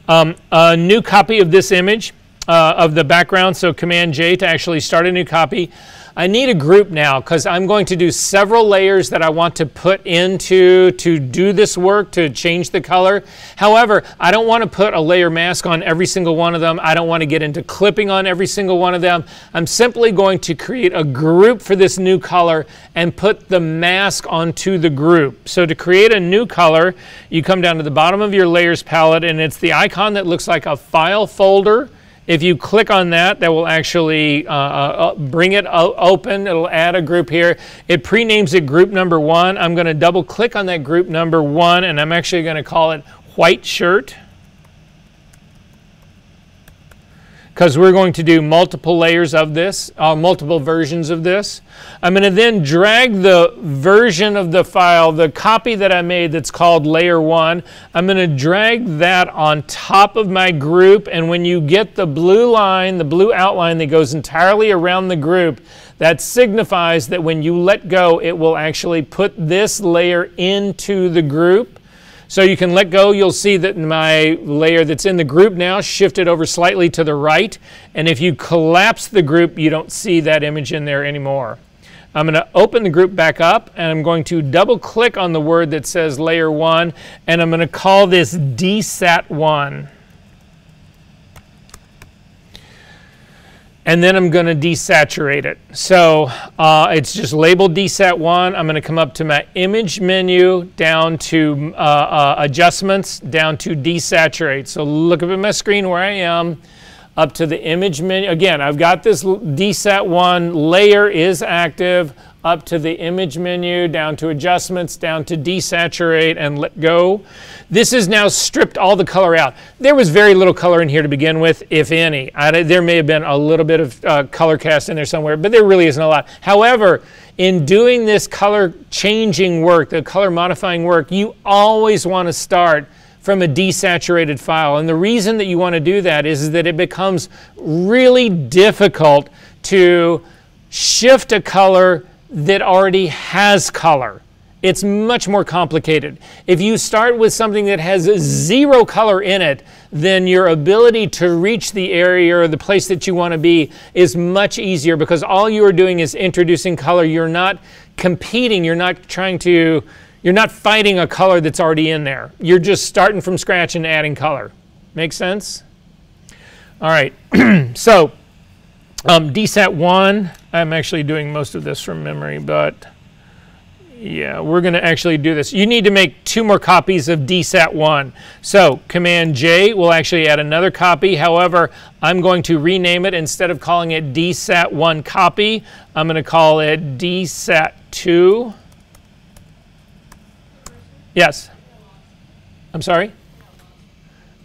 a new copy of this image of the background. So Command J to actually start a new copy. I need a group now because I'm going to do several layers that I want to put into to do this work, to change the color. However, I don't want to put a layer mask on every single one of them. I don't want to get into clipping on every single one of them. I'm simply going to create a group for this new color and put the mask onto the group. So to create a new color, you come down to the bottom of your layers palette, and it's the icon that looks like a file folder. If you click on that, that will actually bring it open. It'll add a group here. It pre-names it group number 1. I'm going to double click on that group number 1, and I'm actually going to call it white shirt. because we're going to do multiple layers of this, multiple versions of this. I'm going to then drag the version of the file, the copy that I made that's called layer 1, I'm going to drag that on top of my group, and when you get the blue line, the blue outline that goes entirely around the group, that signifies that when you let go, it will actually put this layer into the group. So you can let go, you'll see that my layer that's in the group now shifted over slightly to the right. And if you collapse the group, you don't see that image in there anymore. I'm going to open the group back up, and I'm going to double click on the word that says layer 1, and I'm going to call this DSAT1. And then I'm going to desaturate it. So it's just labeled DSAT1. I'm going to come up to my image menu, down to adjustments, down to desaturate. So look up at my screen where I am, up to the image menu. Again, I've got this DSAT1 layer is active, up to the image menu, down to adjustments, down to desaturate and let go. This has now stripped all the color out. There was very little color in here to begin with, if any. There may have been a little bit of color cast in there somewhere, but there really isn't a lot. However, in doing this color changing work, the color modifying work, you always want to start from a desaturated file. And the reason that you want to do that is that it becomes really difficult to shift a color that already has color. It's much more complicated. If you start with something that has zero color in it, then your ability to reach the area or the place that you want to be is much easier, because all you are doing is introducing color. You're not competing. You're not fighting a color that's already in there. You're just starting from scratch and adding color. Make sense? All right. So DSAT1, I'm actually doing most of this from memory, but yeah, we're going to actually do this. You need to make 2 more copies of DSAT1. So Command J will actually add another copy. However, I'm going to rename it. Instead of calling it DSAT1 copy, I'm going to call it DSAT2. Yes? I'm sorry?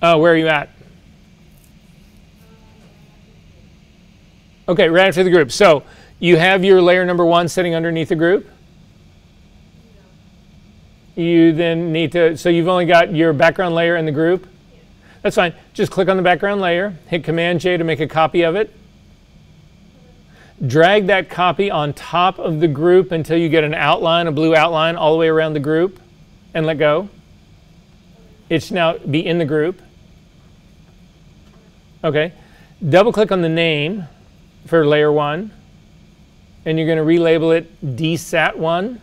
Oh, where are you at? Okay, right after the group. So you have your layer number 1 sitting underneath the group? You then need to, so you've only got your background layer in the group? That's fine. Just click on the background layer, hit Command J to make a copy of it. Drag that copy on top of the group until you get an outline, a blue outline all the way around the group, and let go. It should now be in the group. Okay. Double click on the name for layer 1, and you're going to relabel it DSAT1.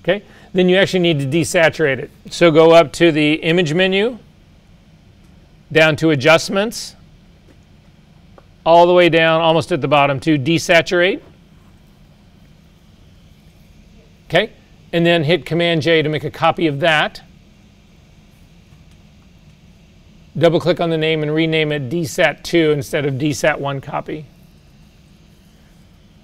Okay. Then you actually need to desaturate it. So go up to the image menu, down to adjustments, all the way down almost at the bottom to desaturate. Okay. And then hit Command J to make a copy of that. Double click on the name and rename it DSAT2 instead of DSAT1 copy.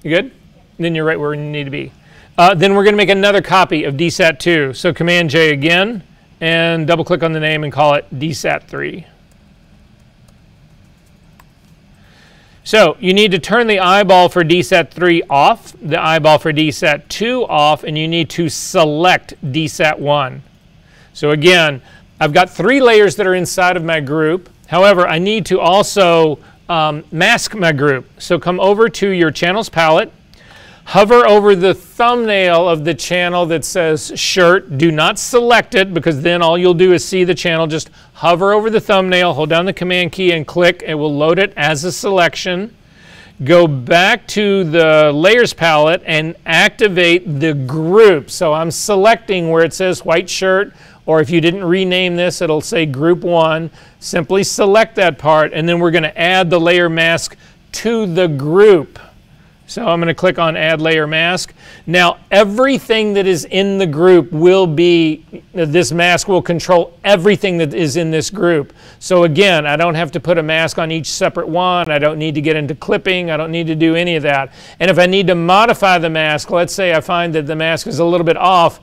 You good? And then you're right where you need to be. Then we're going to make another copy of DSAT2. So Command J again, and double click on the name and call it DSAT3. So you need to turn the eyeball for DSAT3 off, the eyeball for DSAT2 off, and you need to select DSAT1. So again, I've got 3 layers that are inside of my group. However, I need to also mask my group. So come over to your channels palette, hover over the thumbnail of the channel that says shirt. Do not select it, because then all you'll do is see the channel. Just hover over the thumbnail, hold down the Command key and click. It will load it as a selection. Go back to the layers palette and activate the group. So I'm selecting where it says white shirt, or if you didn't rename this, it'll say group 1. Simply select that part, and then we're going to add the layer mask to the group. So I'm going to click on Add Layer Mask. Now everything that is in the group will be, this mask will control everything that is in this group. So again, I don't have to put a mask on each separate one. I don't need to get into clipping. I don't need to do any of that. And if I need to modify the mask, let's say I find that the mask is a little bit off,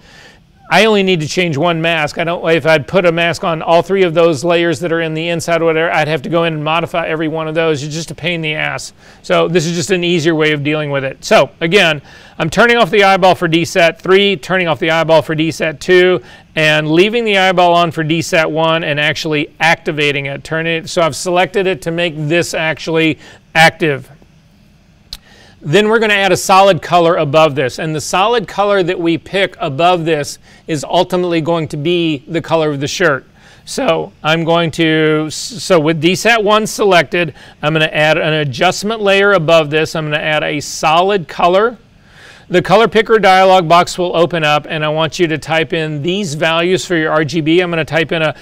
I only need to change one mask. I don't, if I'd put a mask on all 3 of those layers that are in the inside or whatever, I'd have to go in and modify every one of those. It's just a pain in the ass. So this is just an easier way of dealing with it. So again, I'm turning off the eyeball for DSAT 3, turning off the eyeball for DSAT 2, and leaving the eyeball on for DSAT 1 and actually activating it. Turning it, so I've selected it to make this actually active. Then we're going to add a solid color above this, and the solid color that we pick above this is ultimately going to be the color of the shirt. So I'm going to, so with DSAT 1 selected, I'm going to add an adjustment layer above this. I'm going to add a solid color. The color picker dialog box will open up, and I want you to type in these values for your RGB. I'm going to type in a,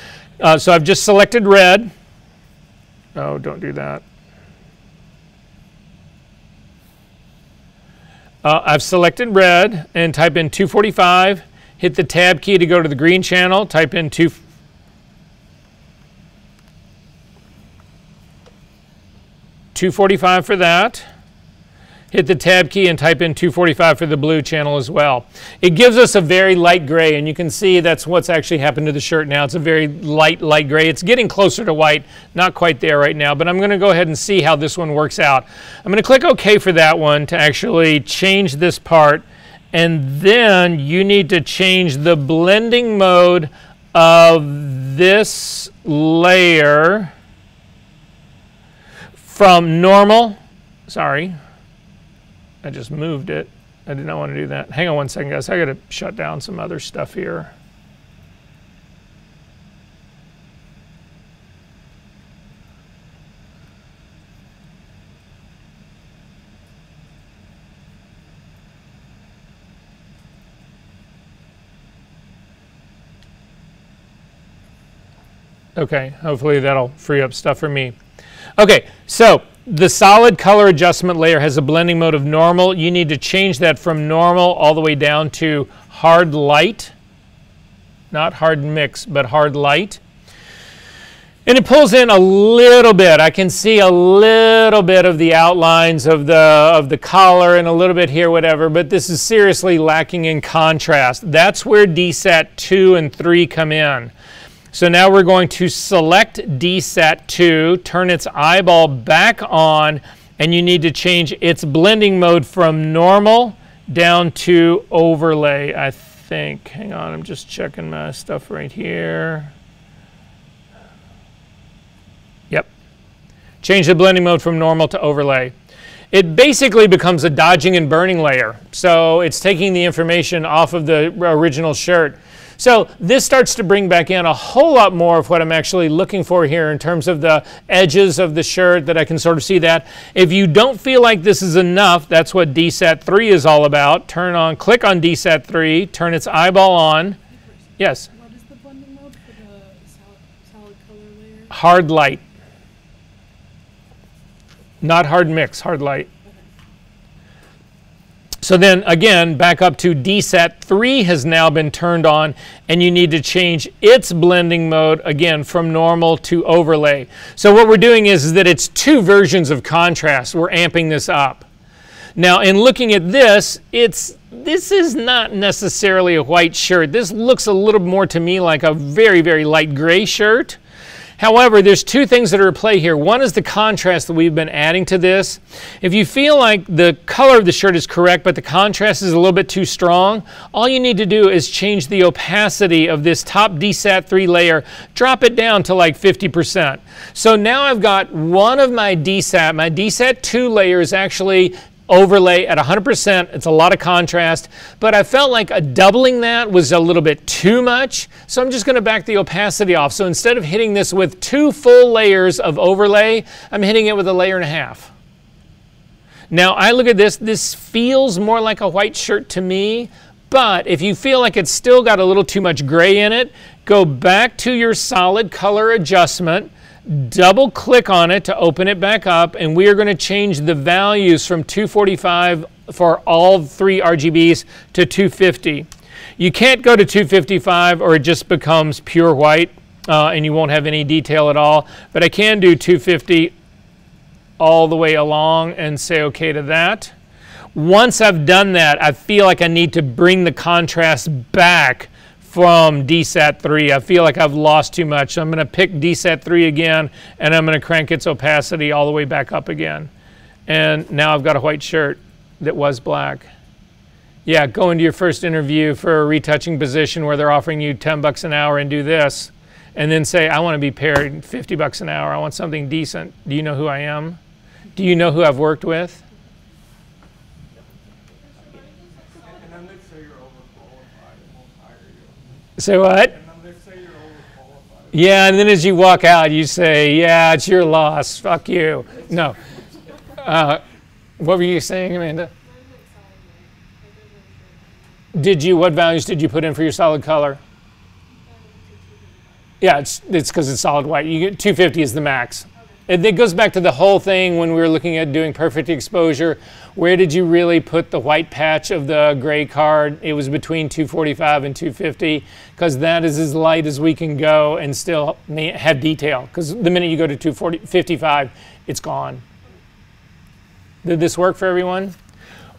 so I've just selected red. Oh, don't do that. I've selected red and type in 245, hit the tab key to go to the green channel, type in 245 for that. Hit the tab key and type in 245 for the blue channel as well. It gives us a very light gray, and you can see that's what's actually happened to the shirt now. It's a very light gray. It's getting closer to white, not quite there right now, but I'm going to go ahead and see how this one works out. I'm going to click OK for that one to actually change this part, and then you need to change the blending mode of this layer from normal, sorry, I just moved it. I did not want to do that. Hang on one second, guys. I got to shut down some other stuff here. Okay, hopefully that'll free up stuff for me. Okay, so the solid color adjustment layer has a blending mode of normal. You need to change that from normal all the way down to hard light. Not hard mix, but hard light. And it pulls in a little bit. I can see a little bit of the outlines of the collar and a little bit here, whatever, but this is seriously lacking in contrast. That's where DSAT 2 and 3 come in. So now we're going to select DSAT 2, turn its eyeball back on, and you need to change its blending mode from normal down to overlay, I think. Hang on, I'm just checking my stuff right here. Yep. Change the blending mode from normal to overlay. It basically becomes a dodging and burning layer. So it's taking the information off of the original shirt. So this starts to bring back in a whole lot more of what I'm actually looking for here in terms of the edges of the shirt, that I can sort of see that. If you don't feel like this is enough, that's what DSAT 3 is all about. Click on DSAT 3, turn its eyeball on. Yes? What is the blending mode for the solid color layer? Hard light. Not hard mix, hard light. So then again, back up to DSAT 3 has now been turned on, and you need to change its blending mode again from normal to overlay. So what we're doing is that it's 2 versions of contrast. We're amping this up. Now in looking at this, this is not necessarily a white shirt. This looks a little more to me like a very, very light gray shirt. However, there's 2 things that are at play here. One is the contrast that we've been adding to this. If you feel like the color of the shirt is correct, but the contrast is a little bit too strong, all you need to do is change the opacity of this top DSAT 3 layer, drop it down to like 50%. So now I've got one of my DSAT 2 layers actually overlay at 100%. It's a lot of contrast, but I felt like doubling that was a little bit too much, so I'm just going to back the opacity off. So instead of hitting this with 2 full layers of overlay, I'm hitting it with 1.5 layers. Now I look at this feels more like a white shirt to me, but if you feel like it's still got a little too much gray in it, go back to your solid color adjustment, double click on it to open it back up, and we are going to change the values from 245 for all 3 RGBs to 250. You can't go to 255 or it just becomes pure white and you won't have any detail at all, but I can do 250 all the way along and say okay to that. Once I've done that, I feel like I need to bring the contrast back from DSAT 3. I feel like I've lost too much. So I'm going to pick DSAT 3 again, and I'm going to crank its opacity all the way back up again. And now I've got a white shirt that was black. Yeah, go into your first interview for a retouching position where they're offering you $10 an hour and do this. And then say, I want to be paid $50 an hour. I want something decent. Do you know who I am? Do you know who I've worked with? And then they say you're overqualified and won't hire you. Say what? And then they say you're overqualified. Yeah, and then as you walk out, you say, yeah, it's your loss. Fuck you. No. What were you saying, Amanda? What values did you put in for your solid color? Yeah, it's because it's solid white. You get 250 is the max. It goes back to the whole thing when we were looking at doing perfect exposure. Where did you really put the white patch of the gray card? It was between 245 and 250 because that is as light as we can go and still have detail. Because the minute you go to 255, it's gone. Did this work for everyone?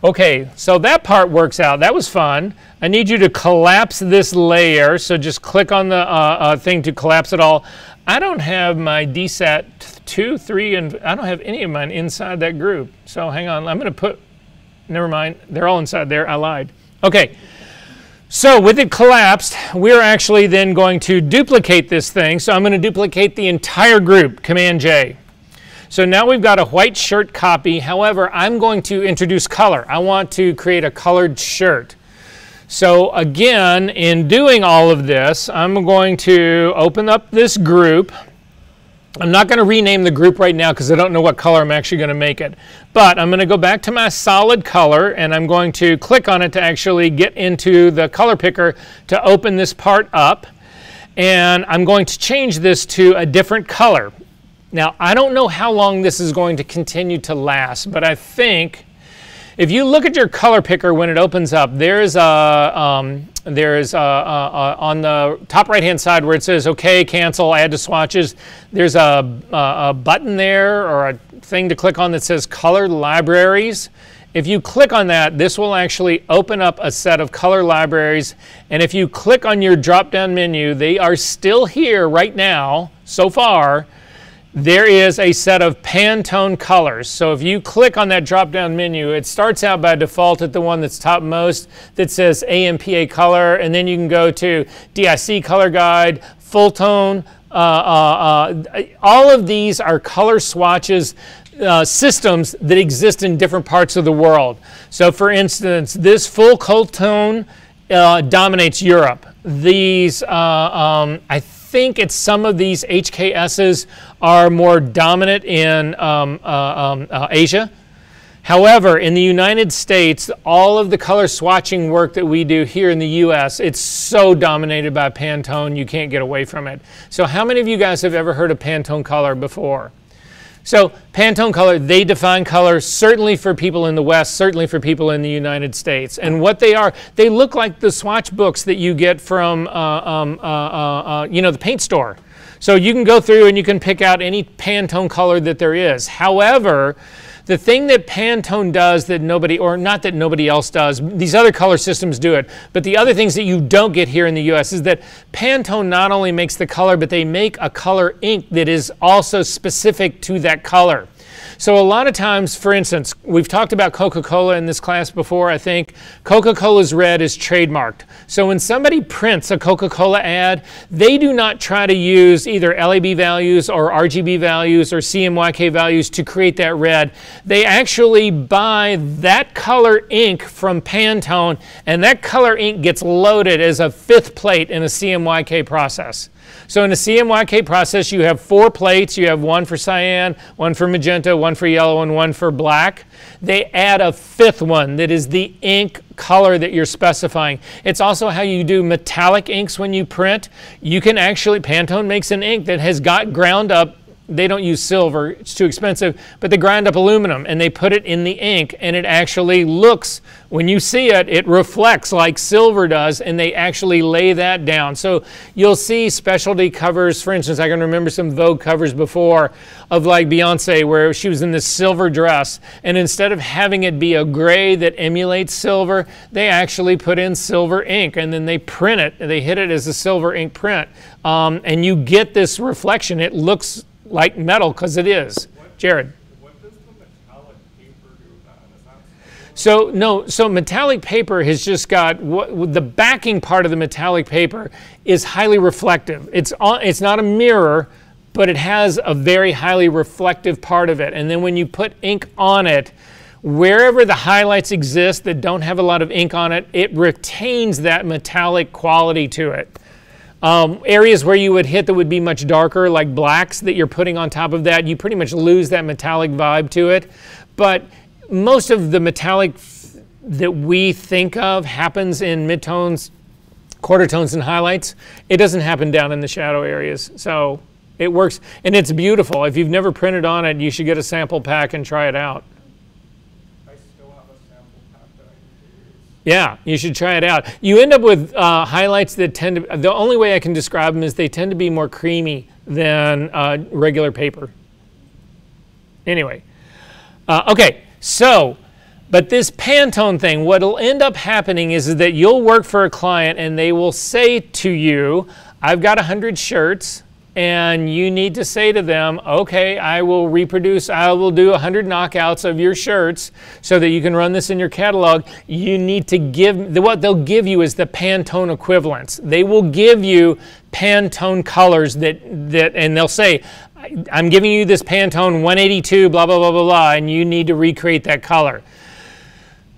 Okay, so that part works out. That was fun. I need you to collapse this layer. So just click on the thing to collapse it all. I don't have my DSAT 2, 3, and I don't have any of mine inside that group. So hang on. I'm going to put, never mind. They're all inside there. I lied. Okay. So with it collapsed, we're actually then going to duplicate this thing. So I'm going to duplicate the entire group, Command J. So now we've got a white shirt copy. However, I'm going to introduce color. I want to create a colored shirt. So again, in doing all of this, I'm going to open up this group. I'm not going to rename the group right now because I don't know what color I'm actually going to make it. But I'm going to go back to my solid color and I'm going to click on it to actually get into the color picker to open this part up. And I'm going to change this to a different color. Now, I don't know how long this is going to continue to last, but I think if you look at your color picker when it opens up, there's on the top right-hand side where it says OK, cancel, add to swatches. There's a button there or a thing to click on that says Color Libraries. If you click on that, this will actually open up a set of color libraries. And if you click on your drop-down menu, they are still here right now, so far. There is a set of Pantone colors. So if you click on that drop-down menu, it starts out by default at the one that's topmost that says AMPA color, and then you can go to DIC color guide, full tone. All of these are color swatches systems that exist in different parts of the world. So for instance, this full cold tone dominates Europe. These, I think it's some of these HKSs are more dominant in Asia. However, in the United States, all of the color swatching work that we do here in the US, it's so dominated by Pantone, you can't get away from it. So how many of you guys have ever heard of Pantone color before? So Pantone color, they define color certainly for people in the West, certainly for people in the United States. And what they are, they look like the swatch books that you get from the paint store. So you can go through and you can pick out any Pantone color that there is. However, the thing that Pantone does that nobody, or not that nobody else does, these other color systems do it, but the other things that you don't get here in the US is that Pantone not only makes the color, but they make a color ink that is also specific to that color. So a lot of times, for instance, we've talked about Coca-Cola in this class before, I think. Coca-Cola's red is trademarked. So when somebody prints a Coca-Cola ad, they do not try to use either LAB values or RGB values or CMYK values to create that red. They actually buy that color ink from Pantone, and that color ink gets loaded as a fifth plate in a CMYK process. So in a CMYK process, you have 4 plates. You have one for cyan, one for magenta, one for yellow, and one for black. They add a 5th one that is the ink color that you're specifying. It's also how you do metallic inks when you print. You can actually, Pantone makes an ink that has got ground up they don't use silver, it's too expensive, but they grind up aluminum and they put it in the ink, and it actually looks, when you see it, it reflects like silver does, and they actually lay that down. So you'll see specialty covers. For instance, I can remember some Vogue covers before of like Beyonce, where she was in this silver dress, and instead of having it be a gray that emulates silver, they actually put in silver ink, and then they print it, they hit it as a silver ink print, and you get this reflection. It looks like metal because it is. Jared. What does the metallic paper do then? Is that So no, so metallic paper has just got, the backing part of the metallic paper is highly reflective. It's not a mirror, but it has a very highly reflective part of it. And then when you put ink on it, wherever the highlights exist that don't have a lot of ink on it, it retains that metallic quality to it. Areas where you would hit that would be much darker, like blacks that you're putting on top of that, you pretty much lose that metallic vibe to it. But most of the metallic that we think of happens in midtones, quarter tones, and highlights. It doesn't happen down in the shadow areas. So it works, and it's beautiful. If you've never printed on it, you should get a sample pack and try it out. I still have a sample pack that I can use. Yeah, you should try it out. You end up with highlights that tend to, the only way I can describe them is they tend to be more creamy than regular paper. Anyway, okay, so, but this Pantone thing, what'll end up happening is that you'll work for a client and they will say to you, I've got 100 shirts, and you need to say to them, okay, I will do 100 knockouts of your shirts so that you can run this in your catalog. You need to give, what they'll give you is the Pantone equivalents. They will give you Pantone colors and they'll say, I'm giving you this Pantone 182, blah, blah, blah, blah, blah, and you need to recreate that color.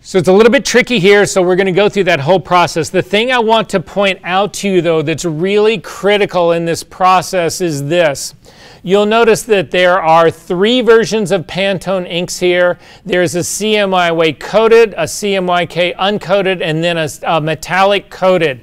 So it's a little bit tricky here, so we're going to go through that whole process. The thing I want to point out to you, though, that's really critical in this process is this. You'll notice that there are 3 versions of Pantone inks here. There's a CMYK coated, a CMYK uncoated, and then a metallic coated.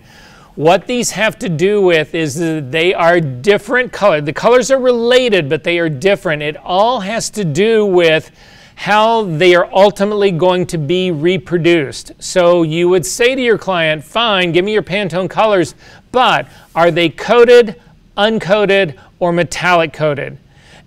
What these have to do with is that they are different colors. The colors are related, but they are different. It all has to do with how they are ultimately going to be reproduced. So you would say to your client, fine, give me your Pantone colors, but are they coated, uncoated, or metallic coated?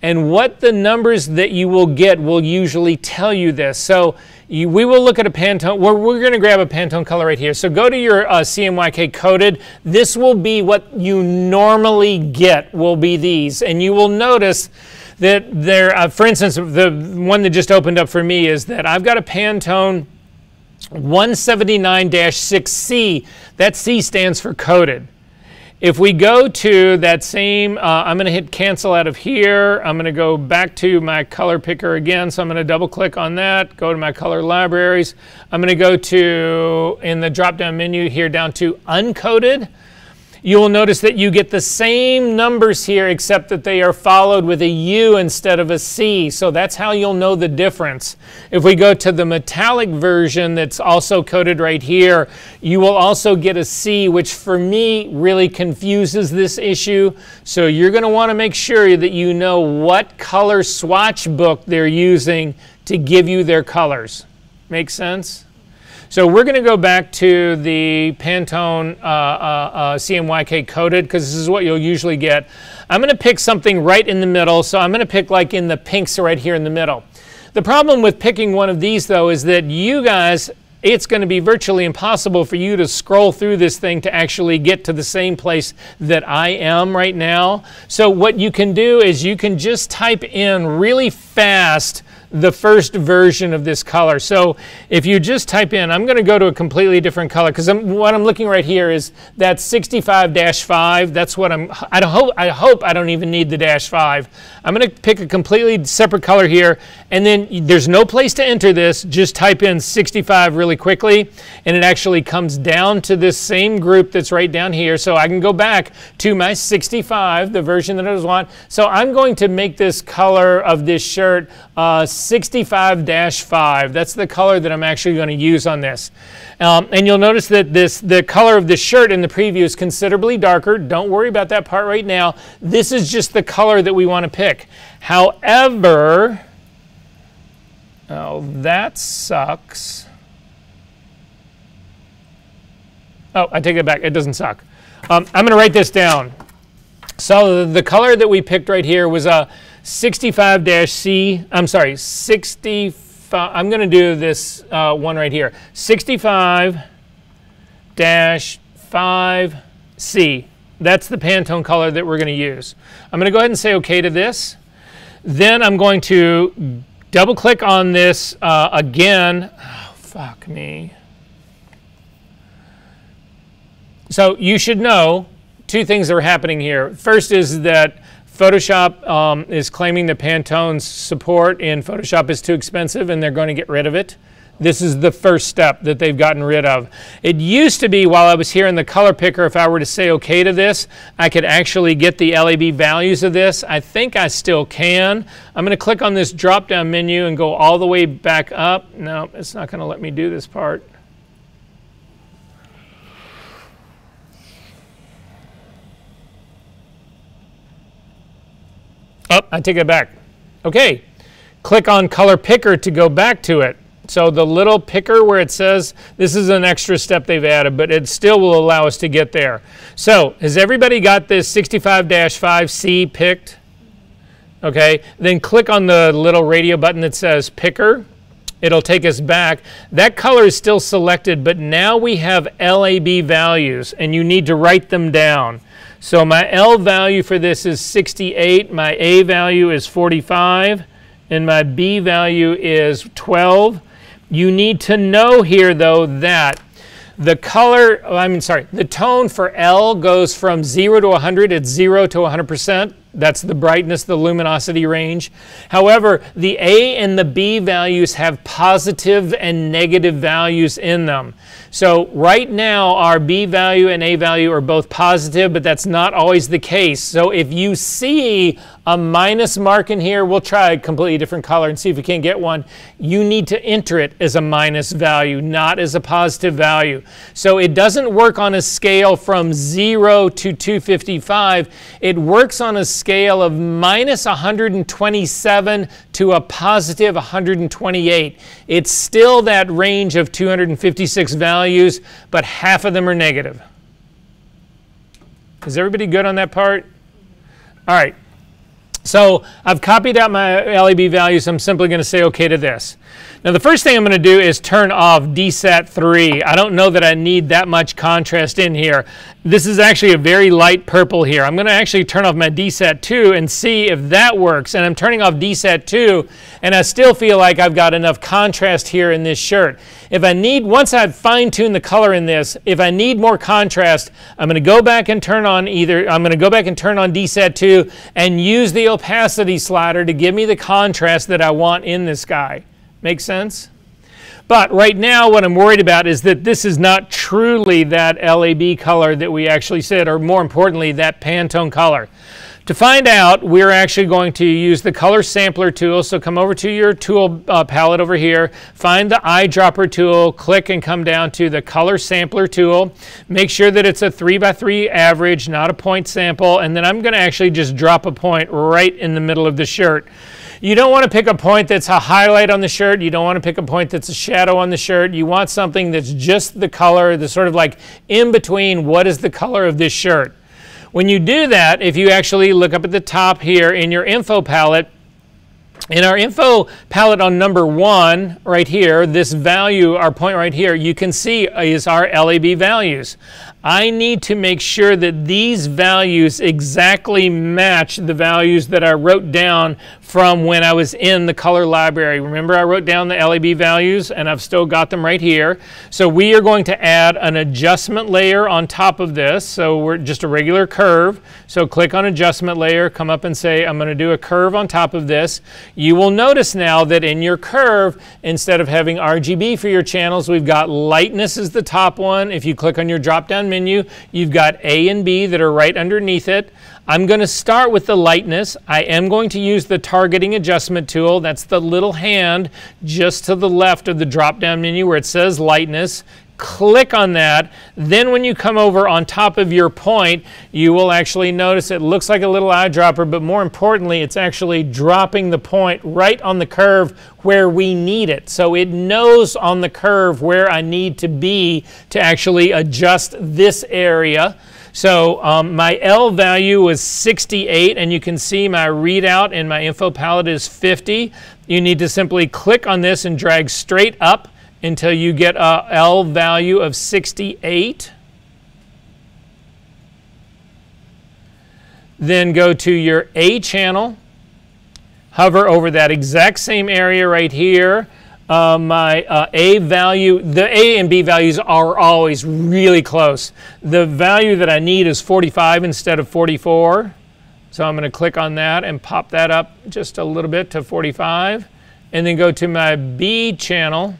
And what the numbers that you will get will usually tell you this. So we will look at a Pantone, we're going to grab a Pantone color right here. So go to your CMYK coated. This will be what you normally get, will be these. And you will notice that there, for instance, the one that just opened up for me is that I've got a Pantone 179-6C. That C stands for coated. If we go to that same, I'm going to hit cancel out of here. I'm going to go back to my color picker again. So I'm going to double click on that, go to my color libraries. I'm going to go to, in the drop down menu here, down to uncoated. You will notice that you get the same numbers here, except that they are followed with a U instead of a C. So that's how you'll know the difference. If we go to the metallic version that's also coated right here, you will also get a C, which for me really confuses this issue. So you're going to want to make sure that you know what color swatch book they're using to give you their colors. Make sense? So we're going to go back to the Pantone CMYK coated, because this is what you'll usually get. I'm going to pick something right in the middle. So I'm going to pick like in the pinks right here in the middle. The problem with picking one of these, though, is that you guys, it's going to be virtually impossible for you to scroll through this thing to actually get to the same place that I am right now. So what you can do is you can just type in really fast the first version of this color. So if you just type in, I'm going to go to a completely different color, because what I'm looking right here is that 65-5. That's what I hope I don't even need the -5. I'm going to pick a completely separate color here, and then there's no place to enter this. Just type in 65 really quickly, and it actually comes down to this same group that's right down here. So I can go back to my 65, the version that I want. So I'm going to make this color of this shirt 65-5. That's the color that I'm actually going to use on this. And you'll notice that the color of this shirt in the preview is considerably darker. Don't worry about that part right now. This is just the color that we want to pick. However, oh, that sucks. Oh, I take it back. It doesn't suck. I'm going to write this down. So the color that we picked right here was a 65-C. I'm sorry, 65. I'm going to do this one right here. 65-5C. That's the Pantone color that we're going to use. I'm going to go ahead and say OK to this. Then I'm going to double click on this again. Oh, fuck me. So you should know two things that are happening here. First is that Photoshop is claiming that Pantone's support in Photoshop is too expensive and they're going to get rid of it. This is the first step that they've gotten rid of. It used to be while I was here in the color picker, if I were to say OK to this, I could actually get the LAB values of this. I think I still can. I'm going to click on this drop-down menu and go all the way back up. No, it's not going to let me do this part. Oh, I take it back. Okay, click on color picker to go back to it. So the little picker where it says, this is an extra step they've added, but it still will allow us to get there. So has everybody got this 65-5C picked? Okay, then click on the little radio button that says picker. It'll take us back. That color is still selected, but now we have LAB values, and you need to write them down. So my L value for this is 68, my A value is 45, and my B value is 12. You need to know here, though, that the color, the tone for L goes from 0 to 100. It's 0 to 100%. That's the brightness, the luminosity range. However, the A and the B values have positive and negative values in them. So right now, our B value and A value are both positive, but that's not always the case. So if you see a minus mark in here, we'll try a completely different color and see if we can get one. You need to enter it as a minus value, not as a positive value. So it doesn't work on a scale from 0 to 255. It works on a scale of minus 127 to a positive 128. It's still that range of 256 values, but half of them are negative. Is everybody good on that part? All right. So I've copied out my LAB values. I'm simply going to say OK to this. Now the first thing I'm going to do is turn off DSAT 3. I don't know that I need that much contrast in here. This is actually a very light purple here. I'm going to actually turn off my DSAT 2 and see if that works. And I'm turning off DSAT 2, and I still feel like I've got enough contrast here in this shirt. If I need, once I've fine-tuned the color in this, if I need more contrast, I'm going to go back and turn on DSAT 2 and use the opacity slider to give me the contrast that I want in this guy. Make sense? But right now what I'm worried about is that this is not truly that LAB color that we actually said, or more importantly, that Pantone color. To find out, we're actually going to use the color sampler tool. So come over to your tool palette over here, find the eyedropper tool, click and come down to the color sampler tool. Make sure that it's a 3x3 average, not a point sample, and then I'm going to actually just drop a point right in the middle of the shirt. You don't want to pick a point that's a highlight on the shirt. You don't want to pick a point that's a shadow on the shirt. You want something that's just the color, the sort of like in between, what is the color of this shirt. When you do that, if you actually look up at the top here in your info palette, in our info palette on number 1 right here, this value, our point right here, you can see is our LAB values. I need to make sure that these values exactly match the values that I wrote down from when I was in the color library. Remember, I wrote down the LAB values and I've still got them right here. So we are going to add an adjustment layer on top of this. So we're just a regular curve. So click on adjustment layer, come up and say, I'm going to do a curve on top of this. You will notice now that in your curve, instead of having RGB for your channels, we've got lightness as the top one. If you click on your drop-down menu. You've got A and B that are right underneath it. I'm going to start with the lightness. I am going to use the targeting adjustment tool. That's the little hand just to the left of the drop-down menu where it says lightness. Click on that. Then when you come over on top of your point, you will actually notice it looks like a little eyedropper, but more importantly, it's actually dropping the point right on the curve where we need it. So it knows on the curve where I need to be to actually adjust this area. So my L value was 68, and you can see my readout in my info palette is 50. You need to simply click on this and drag straight up until you get a L value of 68. Then go to your A channel, hover over that exact same area right here. My A value, the A and B values are always really close. The value that I need is 45 instead of 44. So I'm going to click on that and pop that up just a little bit to 45. And then go to my B channel.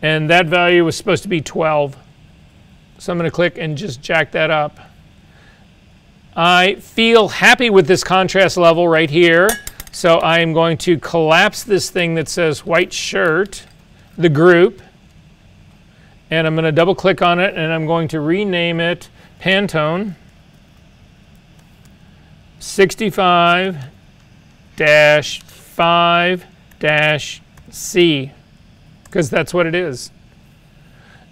And that value was supposed to be 12. So I'm going to click and just jack that up. I feel happy with this contrast level right here. So I am going to collapse this thing that says white shirt, the group. And I'm going to double click on it and I'm going to rename it Pantone 65-5-C. Because that's what it is.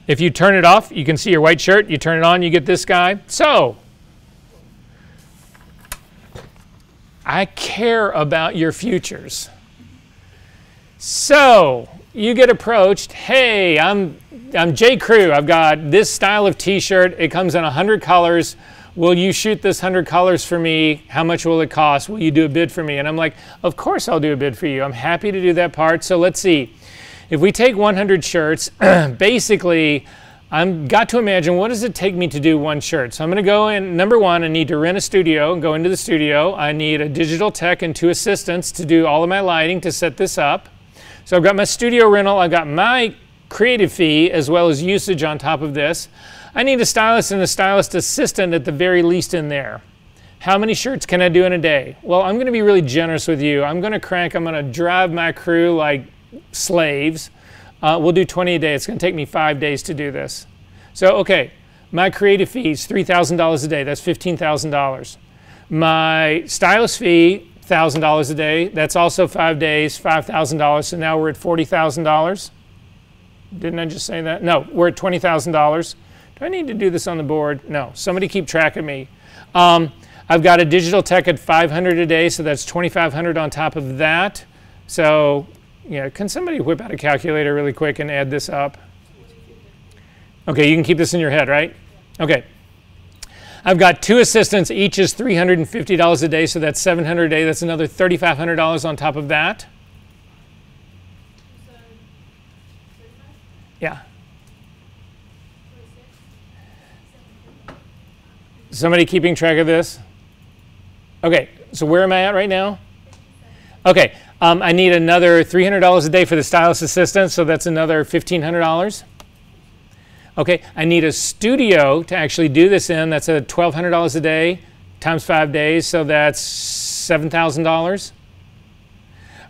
If you turn it off, you can see your white shirt. You turn it on, you get this guy. So, I care about your futures. So, you get approached, hey, I'm J. Crew. I've got this style of t-shirt. It comes in 100 colors. Will you shoot this 100 colors for me? How much will it cost? Will you do a bid for me? And I'm like, of course I'll do a bid for you. I'm happy to do that part. So let's see. If we take 100 shirts, basically, I've got to imagine what does it take me to do one shirt. So I'm going to go in, number one, I need to rent a studio and go into the studio. I need a digital tech and 2 assistants to do all of my lighting to set this up. So I've got my studio rental, I've got my creative fee as well as usage on top of this. I need a stylist and a stylist assistant at the very least in there. How many shirts can I do in a day? Well, I'm going to be really generous with you. I'm going to drive my crew like slaves. We'll do 20 a day. It's going to take me 5 days to do this. So, okay, my creative fee is $3,000 a day. That's $15,000. My stylist fee, $1,000 a day. That's also 5 days, $5,000. So now we're at $40,000. Didn't I just say that? No, we're at $20,000. Do I need to do this on the board? No. Somebody keep track of me. I've got a digital tech at $500 a day, so that's $2,500 on top of that. So, yeah, can somebody whip out a calculator really quick and add this up? Okay, you can keep this in your head, right? Okay. I've got 2 assistants. Each is $350 a day, so that's $700 a day. That's another $3,500 on top of that. Yeah. Somebody keeping track of this? Okay, so where am I at right now? Okay, I need another $300 a day for the stylist assistant, so that's another $1,500. Okay, I need a studio to actually do this in. That's a $1,200 a day times 5 days, so that's $7,000.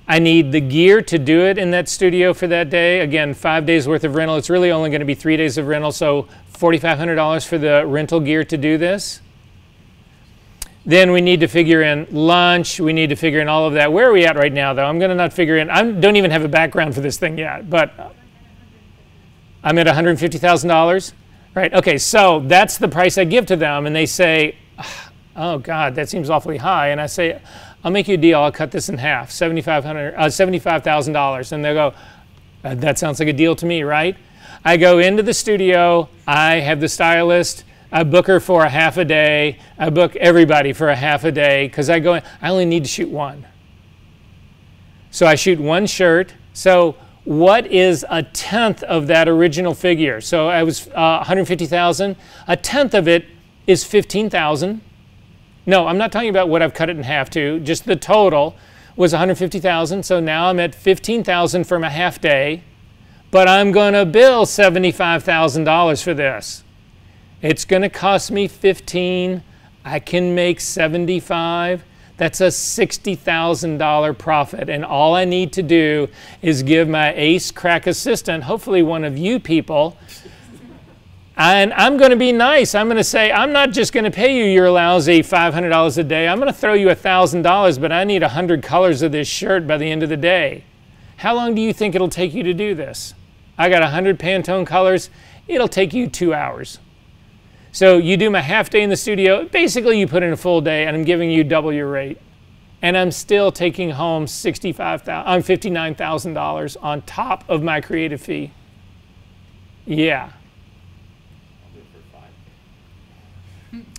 I need the gear to do it in that studio for that day. Again, 5 days worth of rental. It's really only going to be 3 days of rental, so $4,500 for the rental gear to do this. Then we need to figure in lunch. We need to figure in all of that. Where are we at right now, though? I'm going to not figure in. I don't even have a background for this thing yet, but I'm at $150,000. Right, okay, so that's the price I give to them, and they say, oh, God, that seems awfully high. And I say, I'll make you a deal. I'll cut this in half, $75,000. And they go, that sounds like a deal to me, right? I go into the studio. I have the stylist. I book her for a half a day. I book everybody for a half a day because I go in. I only need to shoot one. So I shoot one shirt. So what is a tenth of that original figure? So I was $150,000. A tenth of it is $15,000. No, I'm not talking about what I've cut it in half to. Just the total was $150,000. So now I'm at $15,000 for my half day. But I'm going to bill $75,000 for this. It's going to cost me 15. I can make 75. That's a $60,000 profit. And all I need to do is give my ace crack assistant, hopefully one of you people, and I'm going to be nice. I'm going to say, I'm not just going to pay you your lousy $500 a day. I'm going to throw you $1,000, but I need 100 colors of this shirt by the end of the day. How long do you think it'll take you to do this? I got 100 Pantone colors. It'll take you 2 hours. So you do my half day in the studio. Basically, you put in a full day, and I'm giving you double your rate. And I'm still taking home $59,000 on top of my creative fee. Yeah.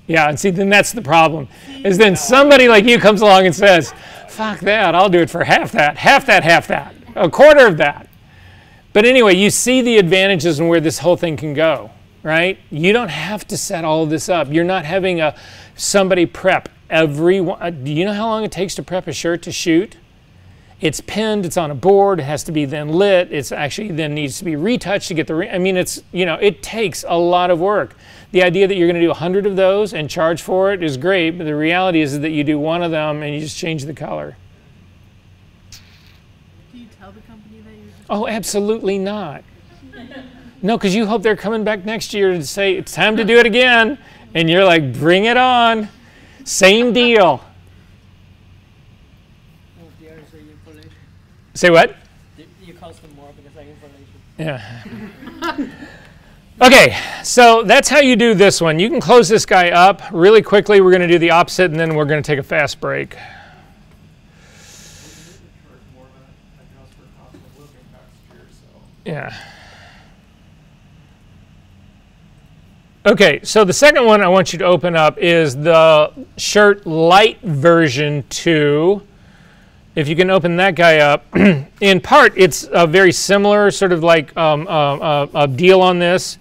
Yeah, and see, then that's the problem, is then somebody like you comes along and says, fuck that, I'll do it for half that, a quarter of that. But anyway, you see the advantages and where this whole thing can go, right? You don't have to set all of this up. You're not having somebody prep every one. Do you know how long it takes to prep a shirt to shoot? It's pinned, it's on a board, it has to be then lit, it's actually then needs to be retouched to get the, I mean, it's, you know, it takes a lot of work. The idea that you're going to do 100 of those and charge for it is great, but the reality is that you do one of them and you just change the color. Do you tell the company that you're just... Oh, absolutely not. No, because you hope they're coming back next year to say, it's time to do it again. And you're like, bring it on. Same deal. Say what? You cost them more because of information. Yeah. Okay, so that's how you do this one. You can close this guy up really quickly. We're going to do the opposite, and then we're going to take a fast break. Yeah. Okay, so the second one I want you to open up is the shirt light version 2. If you can open that guy up. In part, it's a very similar sort of like a deal on this,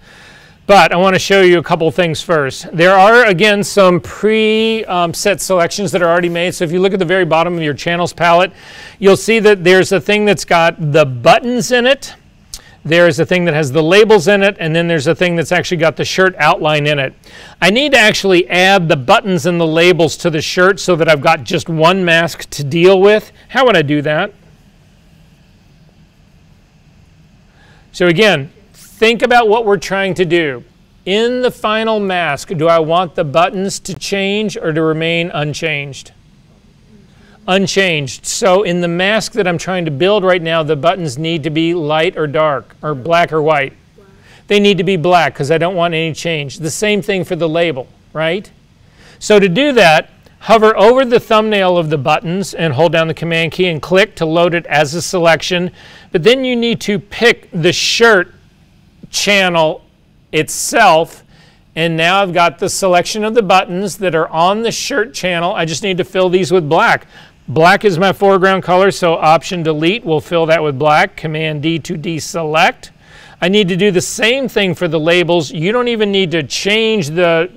but I want to show you a couple things first. There are, again, some pre-set selections that are already made. So if you look at the very bottom of your channels palette, you'll see that there's a thing that's got the buttons in it. There's a thing that has the labels in it, and then there's a thing that's actually got the shirt outline in it. I need to actually add the buttons and the labels to the shirt so that I've got just one mask to deal with. How would I do that? So again, think about what we're trying to do. In the final mask, do I want the buttons to change or to remain unchanged? Unchanged. So in the mask that I'm trying to build right now, the buttons need to be light or dark, or black or white. Black. They need to be black because I don't want any change. The same thing for the label, right? So to do that, hover over the thumbnail of the buttons and hold down the Command key and click to load it as a selection. But then you need to pick the shirt channel itself. And now I've got the selection of the buttons that are on the shirt channel. I just need to fill these with black. Black is my foreground color, so Option Delete will fill that with black. Command D to deselect. I need to do the same thing for the labels. You don't even need to change the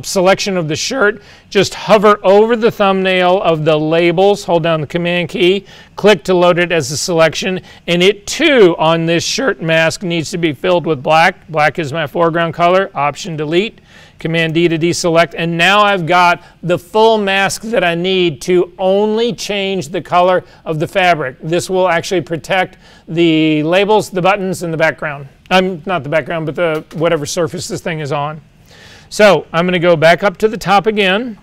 selection of the shirt. Just hover over the thumbnail of the labels, hold down the Command key, click to load it as a selection, and it too on this shirt mask needs to be filled with black. Black is my foreground color. Option Delete. Command D to deselect, and now I've got the full mask that I need to only change the color of the fabric. This will actually protect the labels, the buttons, and the background. Not the background, but the whatever surface this thing is on. So I'm going to go back up to the top again,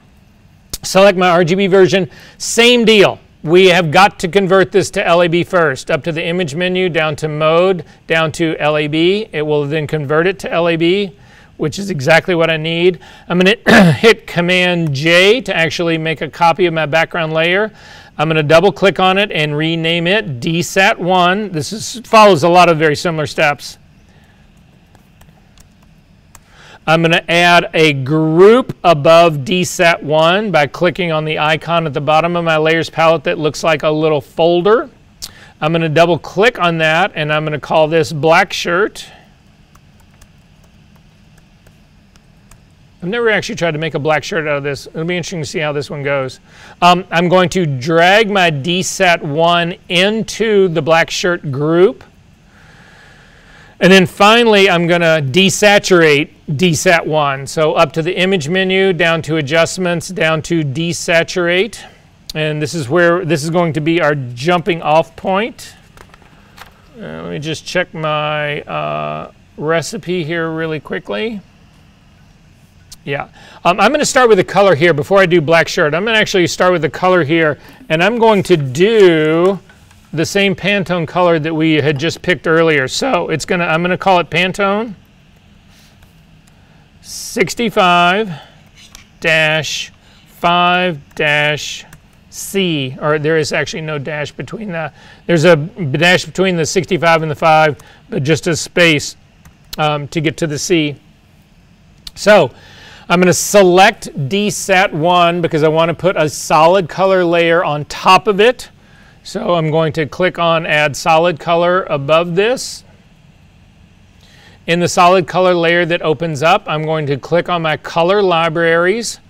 select my RGB version, same deal. We have got to convert this to LAB first. Up to the image menu, down to mode, down to LAB. It will then convert it to LAB, which is exactly what I need. I'm going to hit Command J to actually make a copy of my background layer. I'm going to double click on it and rename it DSAT1. This follows a lot of very similar steps. I'm going to add a group above DSAT1 by clicking on the icon at the bottom of my layers palette that looks like a little folder. I'm going to double click on that and I'm going to call this black shirt. I've never actually tried to make a black shirt out of this. It'll be interesting to see how this one goes. I'm going to drag my DSAT1 into the black shirt group. And then finally, I'm going to desaturate desat 1. So up to the image menu, down to adjustments, down to desaturate. And this is where this is going to be our jumping off point. Let me just check my recipe here really quickly. Yeah, I'm going to start with the color here before I do black shirt. I'm going to actually start with the color here, and I'm going to do the same Pantone color that we had just picked earlier. So I'm going to call it Pantone 65-5-C, or there is actually no dash between there's a dash between the 65 and the 5, but just a space to get to the C. So I'm going to select desat 1 because I want to put a solid color layer on top of it. So I'm going to click on Add Solid Color above this. In the solid color layer that opens up, I'm going to click on my color libraries.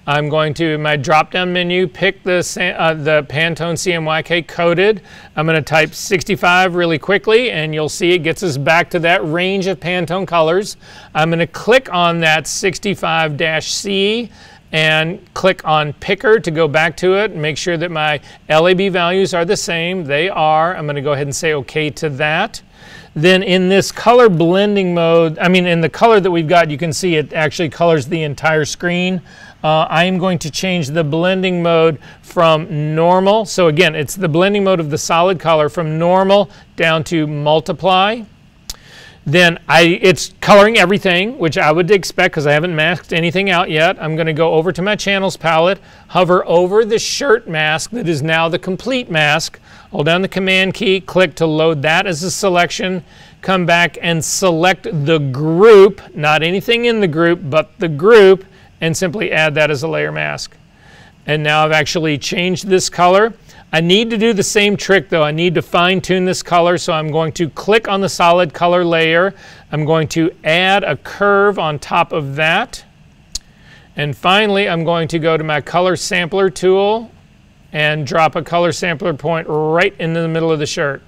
I'm going to, in my drop-down menu, pick the Pantone CMYK coded. I'm going to type 65 really quickly, and you'll see it gets us back to that range of Pantone colors. I'm going to click on that 65-C and click on Picker to go back to it and make sure that my LAB values are the same. They are. I'm going to go ahead and say OK to that. Then in this color blending mode, in the color that we've got, you can see it actually colors the entire screen. I am going to change the blending mode from normal. So again, it's the blending mode of the solid color from normal down to multiply. Then it's coloring everything, which I would expect because I haven't masked anything out yet. I'm going to go over to my channels palette, hover over the shirt mask that is now the complete mask, hold down the Command key, click to load that as a selection, come back and select the group, not anything in the group, but the group, and simply add that as a layer mask. And now I've actually changed this color. I need to do the same trick though. I need to fine tune this color, so I'm going to click on the solid color layer. I'm going to add a curve on top of that. And finally, I'm going to go to my color sampler tool and drop a color sampler point right into the middle of the shirt.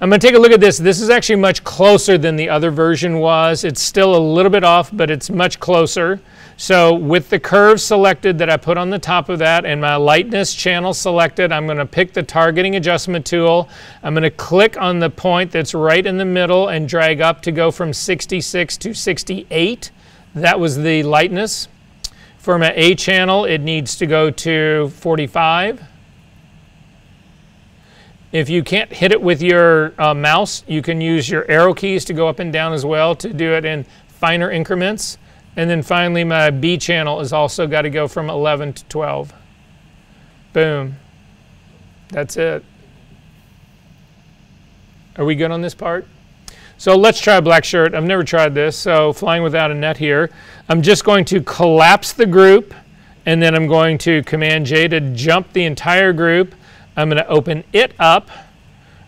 I'm going to take a look at this. This is actually much closer than the other version was. It's still a little bit off, but it's much closer. So with the curve selected that I put on the top of that and my lightness channel selected, I'm going to pick the targeting adjustment tool. I'm going to click on the point that's right in the middle and drag up to go from 66 to 68. That was the lightness. For my A channel, it needs to go to 45. If you can't hit it with your mouse, you can use your arrow keys to go up and down as well to do it in finer increments. And then finally, my B channel has also got to go from 11 to 12. Boom. That's it. Are we good on this part? So let's try a black shirt. I've never tried this, so flying without a net here. I'm just going to collapse the group, and then I'm going to Command J to jump the entire group. I'm going to open it up.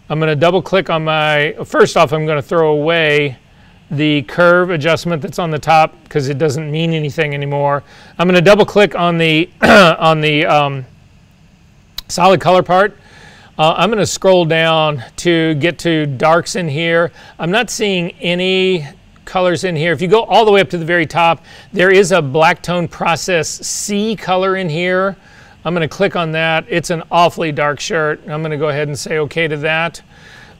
I'm going to double click on my, first off, I'm going to throw away the curve adjustment that's on the top because it doesn't mean anything anymore. I'm going to double click on the solid color part. I'm going to scroll down to get to darks in here. I'm not seeing any colors in here. If you go all the way up to the very top, there is a black tone process C color in here. I'm going to click on that. It's an awfully dark shirt. I'm going to go ahead and say OK to that.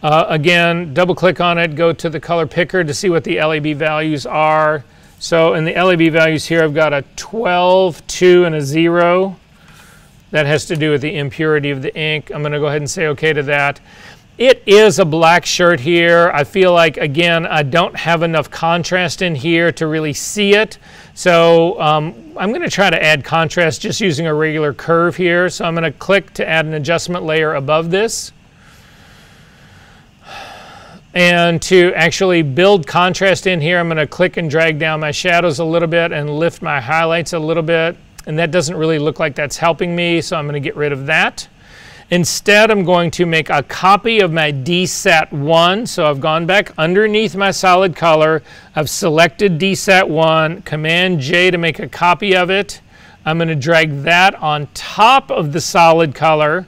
Again, double click on it, go to the color picker to see what the LAB values are. So in the LAB values here, I've got a 12, 2, and a 0. That has to do with the impurity of the ink. I'm going to go ahead and say OK to that. It is a black shirt here. I feel like, again, I don't have enough contrast in here to really see it. So I'm going to try to add contrast just using a regular curve here. So I'm going to click to add an adjustment layer above this. And to actually build contrast in here, I'm going to click and drag down my shadows a little bit and lift my highlights a little bit. And that doesn't really look like that's helping me, so I'm going to get rid of that. Instead, I'm going to make a copy of my desat 1. So I've gone back underneath my solid color. I've selected desat 1, Command J to make a copy of it. I'm going to drag that on top of the solid color.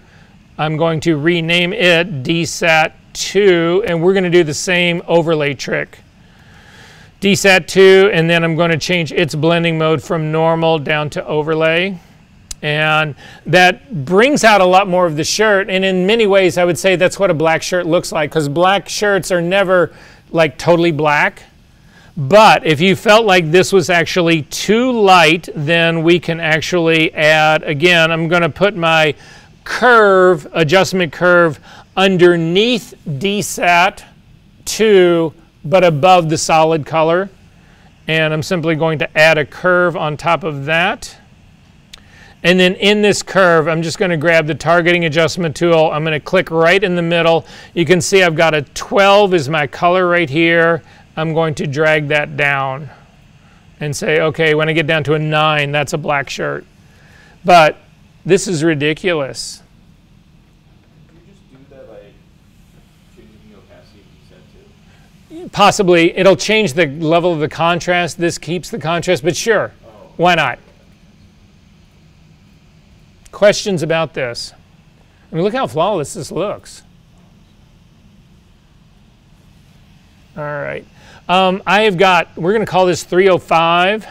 I'm going to rename it desat 2, and we're going to do the same overlay trick. DSAT 2, and then I'm going to change its blending mode from normal down to overlay. And that brings out a lot more of the shirt, and in many ways I would say that's what a black shirt looks like, because black shirts are never like totally black. But if you felt like this was actually too light, then we can actually add, again, I'm going to put my curve, adjustment curve, underneath DSAT 2, but above the solid color. And I'm simply going to add a curve on top of that. And then in this curve, I'm just going to grab the targeting adjustment tool. I'm going to click right in the middle. You can see I've got a 12 is my color right here. I'm going to drag that down and say, okay, when I get down to a 9, that's a black shirt. But this is ridiculous. Can you just do that by changing the opacity of DSAT too? Possibly. It'll change the level of the contrast. This keeps the contrast, but sure, why not? Questions about this? I mean, look how flawless this looks. All right. I have got, we're going to call this 3:05.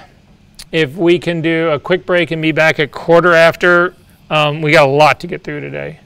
If we can do a quick break and be back at 1/4 after, we got a lot to get through today.